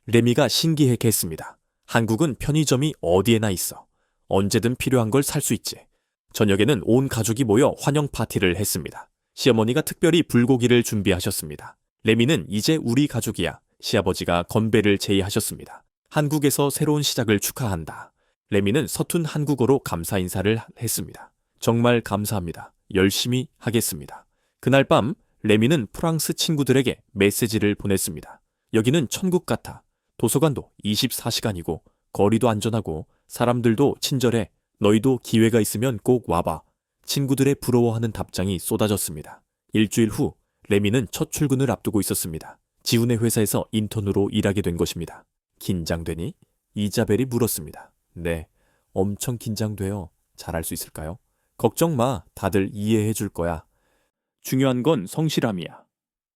레미가 신기해했습니다. 한국은 편의점이 어디에나 있어. 언제든 필요한 걸 살 수 있지. 저녁에는 온 가족이 모여 환영 파티를 했습니다. 시어머니가 특별히 불고기를 준비하셨습니다. 레미는 이제 우리 가족이야. 시아버지가 건배를 제의하셨습니다. 한국에서 새로운 시작을 축하한다. 레미는 서툰 한국어로 감사 인사를 했습니다. 정말 감사합니다. 열심히 하겠습니다. 그날 밤 레미는 프랑스 친구들에게 메시지를 보냈습니다. 여기는 천국 같아. 도서관도 24시간이고 거리도 안전하고 사람들도 친절해. 너희도 기회가 있으면 꼭 와봐. 친구들의 부러워하는 답장이 쏟아졌습니다. 일주일 후 레미는 첫 출근을 앞두고 있었습니다. 지훈의 회사에서 인턴으로 일하게 된 것입니다. 긴장되니? 이자벨이 물었습니다. 네, 엄청 긴장돼요. 잘할 수 있을까요? 걱정 마, 다들 이해해 줄 거야. 중요한 건 성실함이야.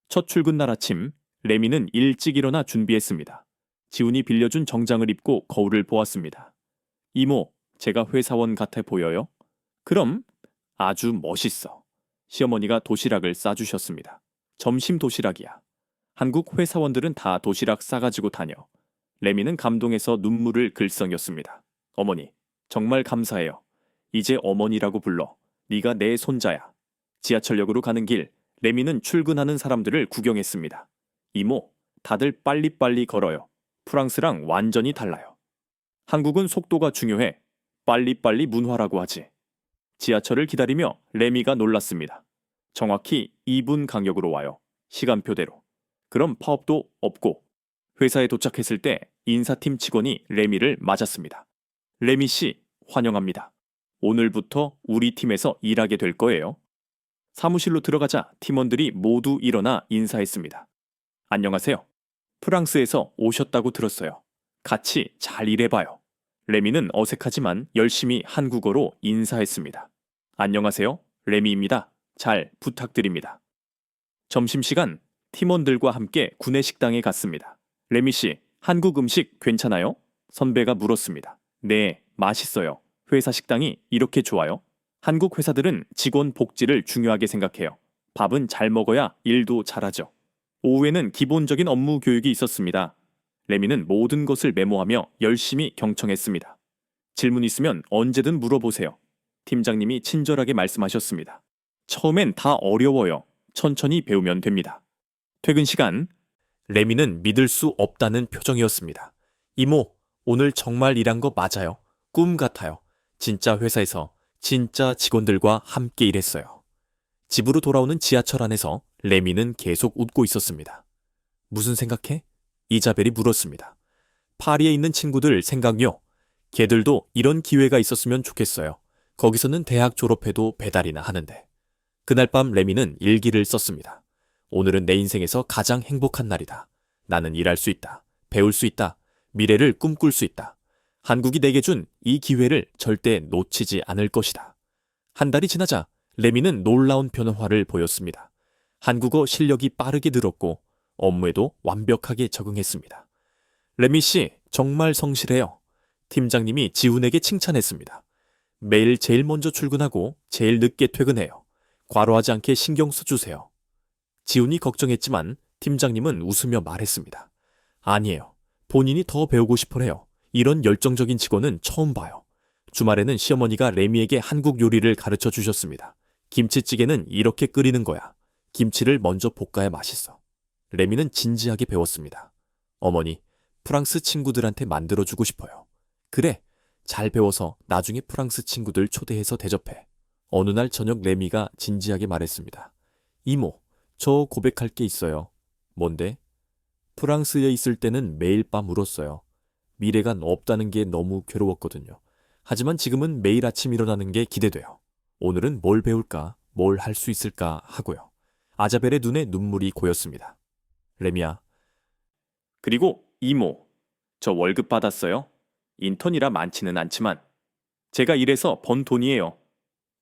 첫 출근 날 아침, 레미는 일찍 일어나 준비했습니다. 지훈이 빌려준 정장을 입고 거울을 보았습니다. 이모, 제가 회사원 같아 보여요? 그럼 아주 멋있어. 시어머니가 도시락을 싸주셨습니다. 점심 도시락이야. 한국 회사원들은 다 도시락 싸가지고 다녀. 레미는 감동해서 눈물을 글썽였습니다. 어머니, 정말 감사해요. 이제 어머니라고 불러. 네가 내 손자야. 지하철역으로 가는 길, 레미는 출근하는 사람들을 구경했습니다. 이모, 다들 빨리빨리 걸어요. 프랑스랑 완전히 달라요. 한국은 속도가 중요해. 빨리빨리 문화라고 하지. 지하철을 기다리며 레미가 놀랐습니다. 정확히 2분 간격으로 와요. 시간표대로. 그럼 파업도 없고. 회사에 도착했을 때 인사팀 직원이 레미를 맞았습니다. 레미 씨, 환영합니다. 오늘부터 우리 팀에서 일하게 될 거예요. 사무실로 들어가자 팀원들이 모두 일어나 인사했습니다. 안녕하세요. 프랑스에서 오셨다고 들었어요. 같이 잘 일해봐요. 레미는 어색하지만 열심히 한국어로 인사했습니다. 안녕하세요. 레미입니다. 잘 부탁드립니다. 점심시간 팀원들과 함께 구내식당에 갔습니다. 레미 씨, 한국 음식 괜찮아요? 선배가 물었습니다. 네, 맛있어요. 회사 식당이 이렇게 좋아요? 한국 회사들은 직원 복지를 중요하게 생각해요. 밥은 잘 먹어야 일도 잘하죠. 오후에는 기본적인 업무 교육이 있었습니다. 레미는 모든 것을 메모하며 열심히 경청했습니다. 질문 있으면 언제든 물어보세요. 팀장님이 친절하게 말씀하셨습니다. 처음엔 다 어려워요. 천천히 배우면 됩니다. 퇴근 시간, 레미는 믿을 수 없다는 표정이었습니다. 이모, 오늘 정말 일한 거 맞아요. 꿈 같아요. 진짜 회사에서 진짜 직원들과 함께 일했어요. 집으로 돌아오는 지하철 안에서 레미는 계속 웃고 있었습니다. 무슨 생각해? 이자벨이 물었습니다. 파리에 있는 친구들 생각요. 걔들도 이런 기회가 있었으면 좋겠어요. 거기서는 대학 졸업해도 배달이나 하는데. 그날 밤 레미는 일기를 썼습니다. 오늘은 내 인생에서 가장 행복한 날이다. 나는 일할 수 있다. 배울 수 있다. 미래를 꿈꿀 수 있다. 한국이 내게 준 이 기회를 절대 놓치지 않을 것이다. 한 달이 지나자 레미는 놀라운 변화를 보였습니다. 한국어 실력이 빠르게 늘었고 업무에도 완벽하게 적응했습니다. 레미 씨, 정말 성실해요. 팀장님이 지훈에게 칭찬했습니다. 매일 제일 먼저 출근하고 제일 늦게 퇴근해요. 과로하지 않게 신경 써주세요. 지훈이 걱정했지만 팀장님은 웃으며 말했습니다. 아니에요. 본인이 더 배우고 싶어해요. 이런 열정적인 직원은 처음 봐요. 주말에는 시어머니가 레미에게 한국 요리를 가르쳐 주셨습니다. 김치찌개는 이렇게 끓이는 거야. 김치를 먼저 볶아야 맛있어. 레미는 진지하게 배웠습니다. 어머니, 프랑스 친구들한테 만들어주고 싶어요. 그래, 잘 배워서 나중에 프랑스 친구들 초대해서 대접해. 어느 날 저녁 레미가 진지하게 말했습니다. 이모, 저 고백할 게 있어요. 뭔데? 프랑스에 있을 때는 매일 밤 울었어요. 미래가 없다는 게 너무 괴로웠거든요. 하지만 지금은 매일 아침 일어나는 게 기대돼요. 오늘은 뭘 배울까, 뭘 할 수 있을까 하고요. 아자벨의 눈에 눈물이 고였습니다. 레미야. 그리고 이모, 저 월급 받았어요. 인턴이라 많지는 않지만 제가 일해서 번 돈이에요.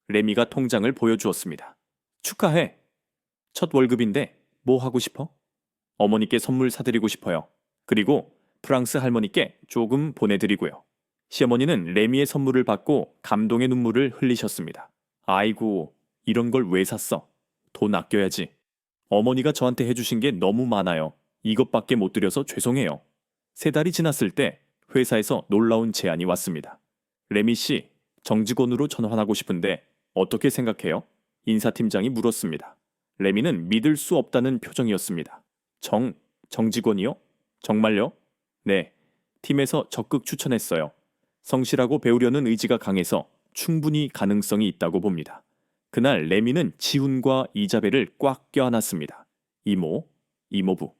레미가 통장을 보여주었습니다. 축하해. 첫 월급인데 뭐 하고 싶어? 어머니께 선물 사드리고 싶어요. 그리고 프랑스 할머니께 조금 보내드리고요. 시어머니는 레미의 선물을 받고 감동의 눈물을 흘리셨습니다. 아이고, 이런 걸 왜 샀어? 돈 아껴야지. 어머니가 저한테 해주신 게 너무 많아요. 이것밖에 못 드려서 죄송해요. 3달이 지났을 때 회사에서 놀라운 제안이 왔습니다. 레미 씨, 정직원으로 전환하고 싶은데 어떻게 생각해요? 인사팀장이 물었습니다. 레미는 믿을 수 없다는 표정이었습니다. 정직원이요? 정말요? 네, 팀에서 적극 추천했어요. 성실하고 배우려는 의지가 강해서 충분히 가능성이 있다고 봅니다. 그날 레미는 지훈과 이자벨을 꽉 껴안았습니다. 이모, 이모부,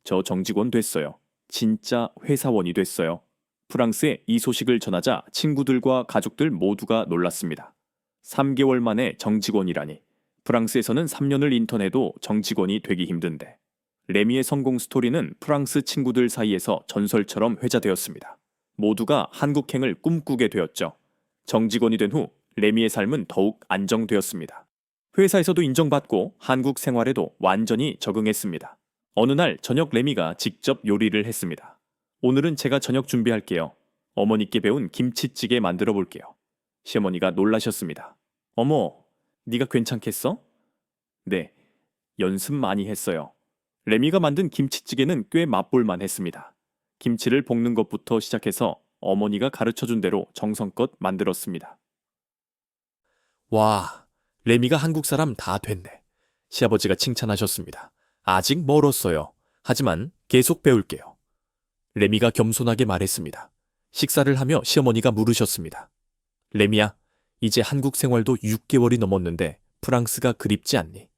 저 정직원 됐어요. 진짜 회사원이 됐어요. 프랑스에 이 소식을 전하자 친구들과 가족들 모두가 놀랐습니다. 3개월 만에 정직원이라니. 프랑스에서는 3년을 인턴해도 정직원이 되기 힘든데. 레미의 성공 스토리는 프랑스 친구들 사이에서 전설처럼 회자되었습니다. 모두가 한국행을 꿈꾸게 되었죠. 정직원이 된 후 레미의 삶은 더욱 안정되었습니다. 회사에서도 인정받고 한국 생활에도 완전히 적응했습니다. 어느 날 저녁 레미가 직접 요리를 했습니다. 오늘은 제가 저녁 준비할게요. 어머니께 배운 김치찌개 만들어 볼게요. 시어머니가 놀라셨습니다. 어머, 네가 괜찮겠어? 네, 연습 많이 했어요. 레미가 만든 김치찌개는 꽤 맛볼만 했습니다. 김치를 볶는 것부터 시작해서 어머니가 가르쳐준 대로 정성껏 만들었습니다. 와, 레미가 한국 사람 다 됐네. 시아버지가 칭찬하셨습니다. 아직 멀었어요. 하지만 계속 배울게요. 레미가 겸손하게 말했습니다. 식사를 하며 시어머니가 물으셨습니다. 레미야, 이제 한국 생활도 6개월이 넘었는데 프랑스가 그립지 않니?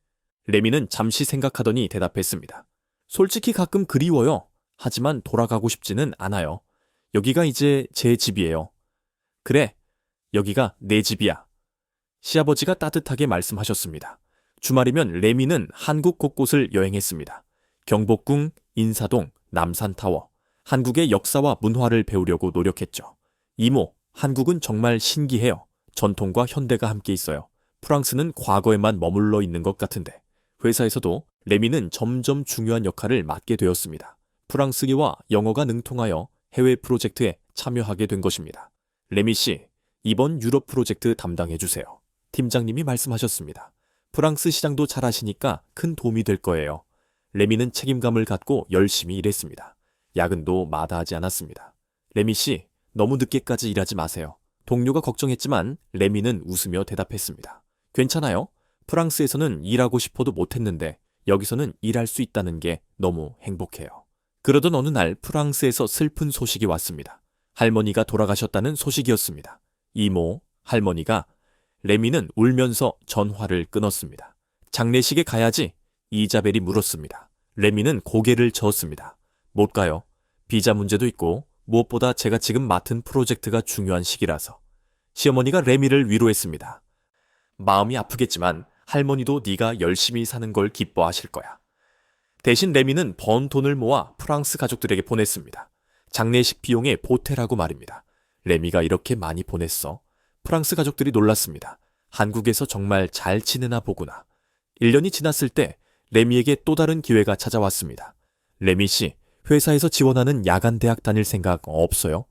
레미는 잠시 생각하더니 대답했습니다. 솔직히 가끔 그리워요. 하지만 돌아가고 싶지는 않아요. 여기가 이제 제 집이에요. 그래, 여기가 내 집이야. 시아버지가 따뜻하게 말씀하셨습니다. 주말이면 레미는 한국 곳곳을 여행했습니다. 경복궁, 인사동, 남산타워. 한국의 역사와 문화를 배우려고 노력했죠. 이모, 한국은 정말 신기해요. 전통과 현대가 함께 있어요. 프랑스는 과거에만 머물러 있는 것 같은데. 회사에서도 레미는 점점 중요한 역할을 맡게 되었습니다. 프랑스계와 영어가 능통하여 해외 프로젝트에 참여하게 된 것입니다. 레미 씨, 이번 유럽 프로젝트 담당해 주세요. 팀장님이 말씀하셨습니다. 프랑스 시장도 잘 아시니까 큰 도움이 될 거예요. 레미는 책임감을 갖고 열심히 일했습니다. 야근도 마다하지 않았습니다. 레미 씨, 너무 늦게까지 일하지 마세요. 동료가 걱정했지만 레미는 웃으며 대답했습니다. 괜찮아요. 프랑스에서는 일하고 싶어도 못했는데 여기서는 일할 수 있다는 게 너무 행복해요. 그러던 어느 날 프랑스에서 슬픈 소식이 왔습니다. 할머니가 돌아가셨다는 소식이었습니다. 이모, 할머니가. 레미는 울면서 전화를 끊었습니다. 장례식에 가야지. 이자벨이 물었습니다. 레미는 고개를 저었습니다. 못 가요. 비자 문제도 있고 무엇보다 제가 지금 맡은 프로젝트가 중요한 시기라서. 시어머니가 레미를 위로했습니다. 마음이 아프겠지만 할머니도 네가 열심히 사는 걸 기뻐하실 거야. 대신 레미는 번 돈을 모아 프랑스 가족들에게 보냈습니다. 장례식 비용에 보태라고 말입니다. 레미가 이렇게 많이 보냈어. 프랑스 가족들이 놀랐습니다. 한국에서 정말 잘 지내나 보구나. 1년이 지났을 때 레미에게 또 다른 기회가 찾아왔습니다. 레미 씨, 회사에서 지원하는 야간 대학 다닐 생각 없어요?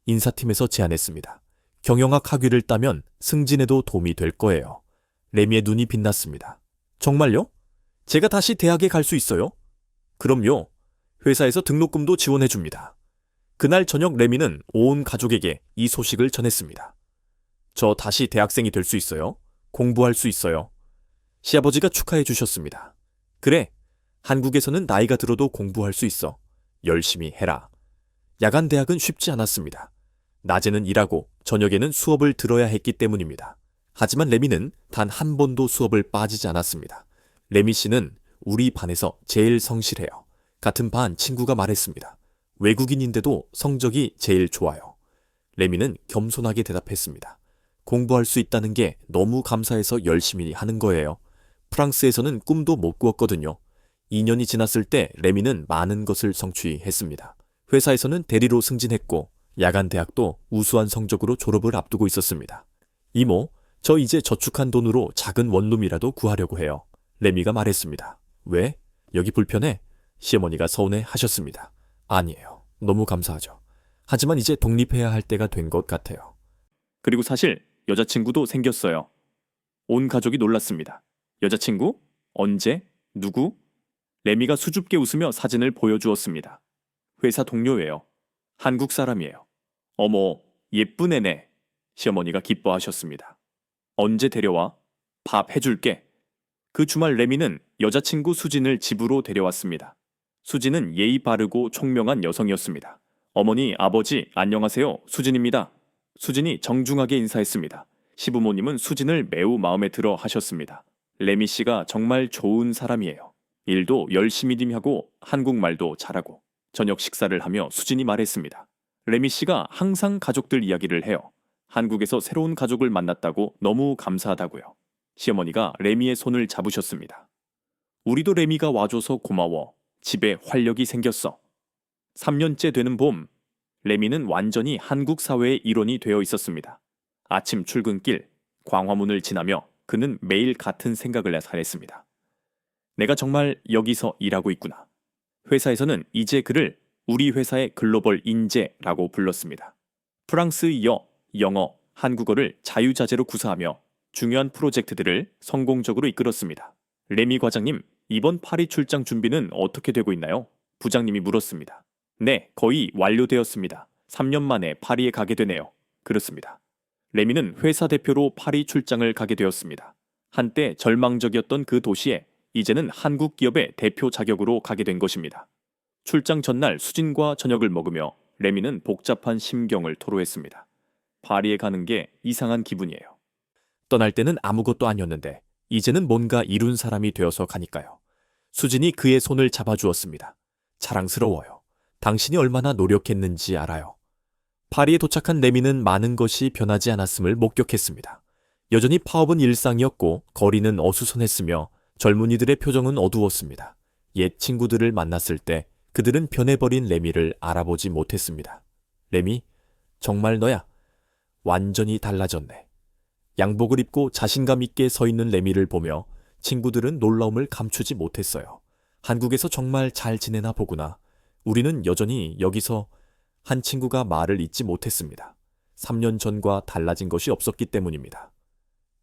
인사팀에서 제안했습니다. 경영학 학위를 따면 승진에도 도움이 될 거예요. 레미의 눈이 빛났습니다. 정말요? 제가 다시 대학에 갈 수 있어요? 그럼요. 회사에서 등록금도 지원해 줍니다. 그날 저녁 레미는 온 가족에게 이 소식을 전했습니다. 저 다시 대학생이 될 수 있어요? 공부할 수 있어요? 시아버지가 축하해 주셨습니다. 그래, 한국에서는 나이가 들어도 공부할 수 있어. 열심히 해라. 야간 대학은 쉽지 않았습니다. 낮에는 일하고 저녁에는 수업을 들어야 했기 때문입니다. 하지만 레미는 단 한 번도 수업을 빠지지 않았습니다. 레미 씨는 우리 반에서 제일 성실해요. 같은 반 친구가 말했습니다. 외국인인데도 성적이 제일 좋아요. 레미는 겸손하게 대답했습니다. 공부할 수 있다는 게 너무 감사해서 열심히 하는 거예요. 프랑스에서는 꿈도 못 꾸었거든요. 2년이 지났을 때 레미는 많은 것을 성취했습니다. 회사에서는 대리로 승진했고 야간 대학도 우수한 성적으로 졸업을 앞두고 있었습니다. 이모, 저 이제 저축한 돈으로 작은 원룸이라도 구하려고 해요. 레미가 말했습니다. 왜? 여기 불편해? 시어머니가 서운해 하셨습니다. 아니에요. 너무 감사하죠. 하지만 이제 독립해야 할 때가 된 것 같아요. 그리고 사실 여자친구도 생겼어요. 온 가족이 놀랐습니다. 여자친구? 언제? 누구? 레미가 수줍게 웃으며 사진을 보여주었습니다. 회사 동료예요. 한국 사람이에요. 어머, 예쁜 애네. 시어머니가 기뻐하셨습니다. 언제 데려와? 밥 해줄게. 그 주말 레미는 여자친구 수진을 집으로 데려왔습니다. 수진은 예의 바르고 총명한 여성이었습니다. 어머니, 아버지, 안녕하세요. 수진입니다. 수진이 정중하게 인사했습니다. 시부모님은 수진을 매우 마음에 들어 하셨습니다. 레미 씨가 정말 좋은 사람이에요. 일도 열심히 하고 한국말도 잘하고. 저녁 식사를 하며 수진이 말했습니다. 레미 씨가 항상 가족들 이야기를 해요. 한국에서 새로운 가족을 만났다고 너무 감사하다고요. 시어머니가 레미의 손을 잡으셨습니다. 우리도 레미가 와줘서 고마워. 집에 활력이 생겼어. 3년째 되는 봄, 레미는 완전히 한국 사회의 일원이 되어 있었습니다. 아침 출근길, 광화문을 지나며 그는 매일 같은 생각을 했습니다. 내가 정말 여기서 일하고 있구나. 회사에서는 이제 그를 우리 회사의 글로벌 인재라고 불렀습니다. 프랑스어, 영어, 한국어를 자유자재로 구사하며 중요한 프로젝트들을 성공적으로 이끌었습니다. 레미 과장님, 이번 파리 출장 준비는 어떻게 되고 있나요? 부장님이 물었습니다. 네, 거의 완료되었습니다. 3년 만에 파리에 가게 되네요. 그렇습니다. 레미는 회사 대표로 파리 출장을 가게 되었습니다. 한때 절망적이었던 그 도시에 이제는 한국 기업의 대표 자격으로 가게 된 것입니다. 출장 전날 수진과 저녁을 먹으며 레미는 복잡한 심경을 토로했습니다. 파리에 가는 게 이상한 기분이에요. 떠날 때는 아무것도 아니었는데 이제는 뭔가 이룬 사람이 되어서 가니까요. 수진이 그의 손을 잡아주었습니다. 자랑스러워요. 당신이 얼마나 노력했는지 알아요. 파리에 도착한 레미는 많은 것이 변하지 않았음을 목격했습니다. 여전히 파업은 일상이었고 거리는 어수선했으며 젊은이들의 표정은 어두웠습니다. 옛 친구들을 만났을 때 그들은 변해버린 레미를 알아보지 못했습니다. 레미, 정말 너야. 완전히 달라졌네. 양복을 입고 자신감 있게 서 있는 레미를 보며 친구들은 놀라움을 감추지 못했어요. 한국에서 정말 잘 지내나 보구나. 우리는 여전히 여기서 한 친구가 말을 잇지 못했습니다. 3년 전과 달라진 것이 없었기 때문입니다.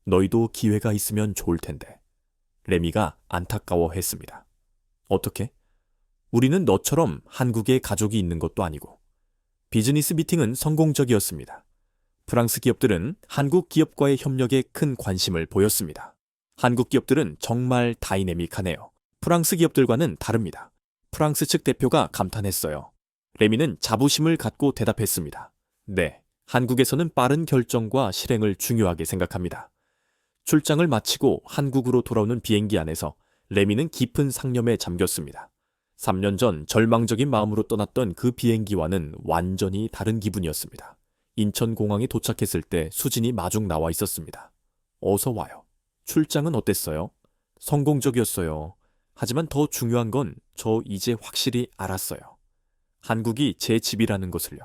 너희도 기회가 있으면 좋을 텐데. 레미가 안타까워했습니다. 어떻게? 우리는 너처럼 한국에 가족이 있는 것도 아니고. 비즈니스 미팅은 성공적이었습니다. 프랑스 기업들은 한국 기업과의 협력에 큰 관심을 보였습니다. 한국 기업들은 정말 다이내믹하네요. 프랑스 기업들과는 다릅니다. 프랑스 측 대표가 감탄했어요. 레미는 자부심을 갖고 대답했습니다. 네, 한국에서는 빠른 결정과 실행을 중요하게 생각합니다. 출장을 마치고 한국으로 돌아오는 비행기 안에서 레미는 깊은 상념에 잠겼습니다. 3년 전 절망적인 마음으로 떠났던 그 비행기와는 완전히 다른 기분이었습니다. 인천공항에 도착했을 때 수진이 마중 나와 있었습니다. 어서 와요. 출장은 어땠어요? 성공적이었어요. 하지만 더 중요한 건 저 이제 확실히 알았어요. 한국이 제 집이라는 것을요.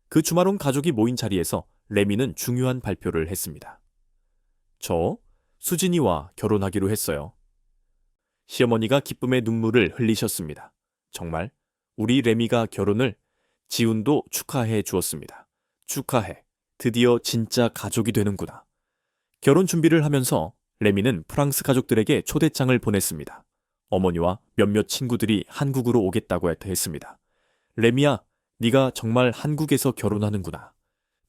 그 주말 온 가족이 모인 자리에서 레미는 중요한 발표를 했습니다. 저 수진이와 결혼하기로 했어요. 시어머니가 기쁨의 눈물을 흘리셨습니다. 정말 우리 레미가 결혼을 지훈도 축하해 주었습니다. 축하해. 드디어 진짜 가족이 되는구나. 결혼 준비를 하면서 레미는 프랑스 가족들에게 초대장을 보냈습니다. 어머니와 몇몇 친구들이 한국으로 오겠다고 했습니다. 레미야, 네가 정말 한국에서 결혼하는구나.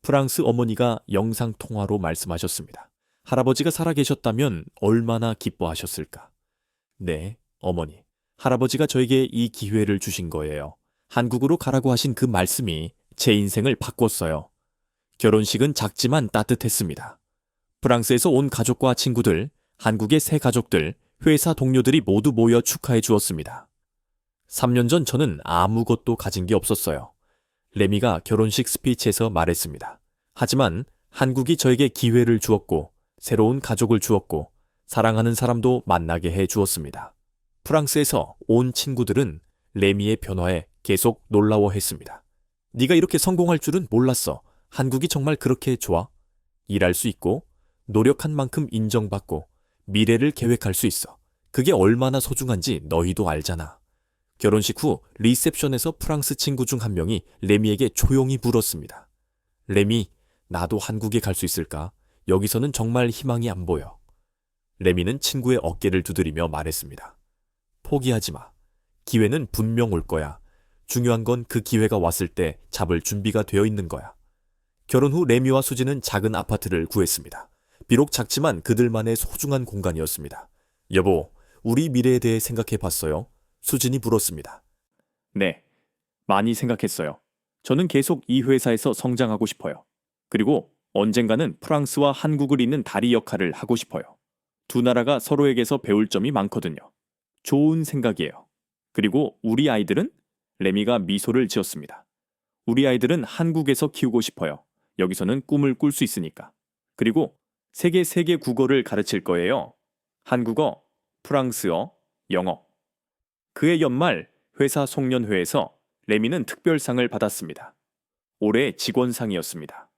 프랑스 어머니가 영상통화로 말씀하셨습니다. 할아버지가 살아계셨다면 얼마나 기뻐하셨을까. 네, 어머니. 할아버지가 저에게 이 기회를 주신 거예요. 한국으로 가라고 하신 그 말씀이 제 인생을 바꿨어요. 결혼식은 작지만 따뜻했습니다. 프랑스에서 온 가족과 친구들, 한국의 새 가족들, 회사 동료들이 모두 모여 축하해 주었습니다. 3년 전 저는 아무것도 가진 게 없었어요. 레미가 결혼식 스피치에서 말했습니다. 하지만 한국이 저에게 기회를 주었고, 새로운 가족을 주었고, 사랑하는 사람도 만나게 해 주었습니다. 프랑스에서 온 친구들은 레미의 변화에 계속 놀라워했습니다. 네가 이렇게 성공할 줄은 몰랐어. 한국이 정말 그렇게 좋아? 일할 수 있고, 노력한 만큼 인정받고, 미래를 계획할 수 있어. 그게 얼마나 소중한지 너희도 알잖아. 결혼식 후 리셉션에서 프랑스 친구 중 한 명이 레미에게 조용히 물었습니다. 레미, 나도 한국에 갈 수 있을까? 여기서는 정말 희망이 안 보여. 레미는 친구의 어깨를 두드리며 말했습니다. 포기하지 마. 기회는 분명 올 거야. 중요한 건 그 기회가 왔을 때 잡을 준비가 되어 있는 거야. 결혼 후 레미와 수지는 작은 아파트를 구했습니다. 비록 작지만 그들만의 소중한 공간이었습니다. 여보, 우리 미래에 대해 생각해 봤어요? 수진이 물었습니다. 네, 많이 생각했어요. 저는 계속 이 회사에서 성장하고 싶어요. 그리고 언젠가는 프랑스와 한국을 잇는 다리 역할을 하고 싶어요. 두 나라가 서로에게서 배울 점이 많거든요. 좋은 생각이에요. 그리고 우리 아이들은? 레미가 미소를 지었습니다. 우리 아이들은 한국에서 키우고 싶어요. 여기서는 꿈을 꿀 수 있으니까. 그리고 세계 국어를 가르칠 거예요. 한국어, 프랑스어, 영어. 그해 연말 회사 송년회에서 레미는 특별상을 받았습니다. 올해 직원상이었습니다.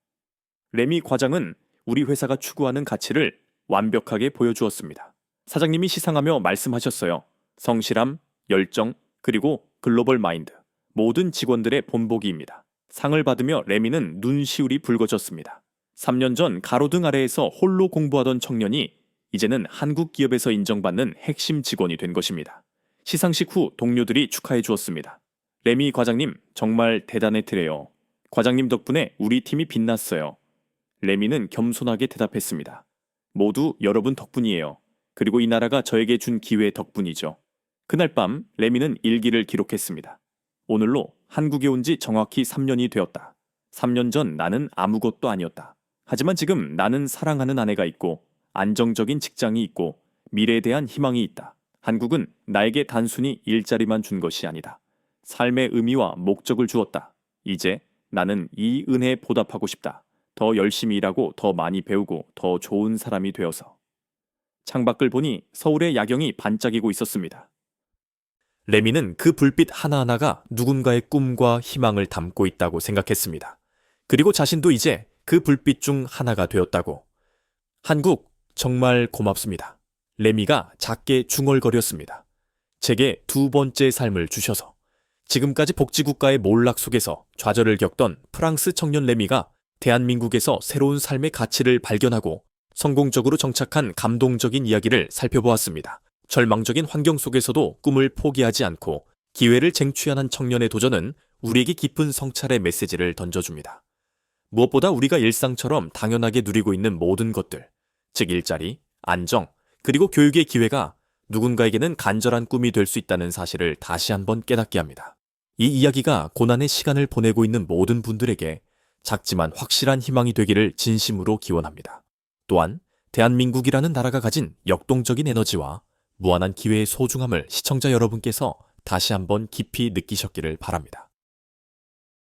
레미 과장은 우리 회사가 추구하는 가치를 완벽하게 보여주었습니다. 사장님이 시상하며 말씀하셨어요. 성실함, 열정, 그리고 글로벌 마인드. 모든 직원들의 본보기입니다. 상을 받으며 레미는 눈시울이 붉어졌습니다. 3년 전 가로등 아래에서 홀로 공부하던 청년이 이제는 한국 기업에서 인정받는 핵심 직원이 된 것입니다. 시상식 후 동료들이 축하해 주었습니다. 레미 과장님 정말 대단했더래요. 과장님 덕분에 우리 팀이 빛났어요. 레미는 겸손하게 대답했습니다. 모두 여러분 덕분이에요. 그리고 이 나라가 저에게 준 기회 덕분이죠. 그날 밤 레미는 일기를 기록했습니다. 오늘로 한국에 온 지 정확히 3년이 되었다. 3년 전 나는 아무것도 아니었다. 하지만 지금 나는 사랑하는 아내가 있고 안정적인 직장이 있고 미래에 대한 희망이 있다. 한국은 나에게 단순히 일자리만 준 것이 아니다. 삶의 의미와 목적을 주었다. 이제 나는 이 은혜에 보답하고 싶다. 더 열심히 일하고 더 많이 배우고 더 좋은 사람이 되어서. 창밖을 보니 서울의 야경이 반짝이고 있었습니다. 레미는 그 불빛 하나하나가 누군가의 꿈과 희망을 담고 있다고 생각했습니다. 그리고 자신도 이제 그 불빛 중 하나가 되었다고. 한국 정말 고맙습니다. 레미가 작게 중얼거렸습니다. 제게 두 번째 삶을 주셔서. 지금까지 복지국가의 몰락 속에서 좌절을 겪던 프랑스 청년 레미가 대한민국에서 새로운 삶의 가치를 발견하고 성공적으로 정착한 감동적인 이야기를 살펴보았습니다. 절망적인 환경 속에서도 꿈을 포기하지 않고 기회를 쟁취하는 청년의 도전은 우리에게 깊은 성찰의 메시지를 던져줍니다. 무엇보다 우리가 일상처럼 당연하게 누리고 있는 모든 것들, 즉 일자리, 안정, 그리고 교육의 기회가 누군가에게는 간절한 꿈이 될 수 있다는 사실을 다시 한번 깨닫게 합니다. 이 이야기가 고난의 시간을 보내고 있는 모든 분들에게 작지만 확실한 희망이 되기를 진심으로 기원합니다. 또한 대한민국이라는 나라가 가진 역동적인 에너지와 무한한 기회의 소중함을 시청자 여러분께서 다시 한번 깊이 느끼셨기를 바랍니다.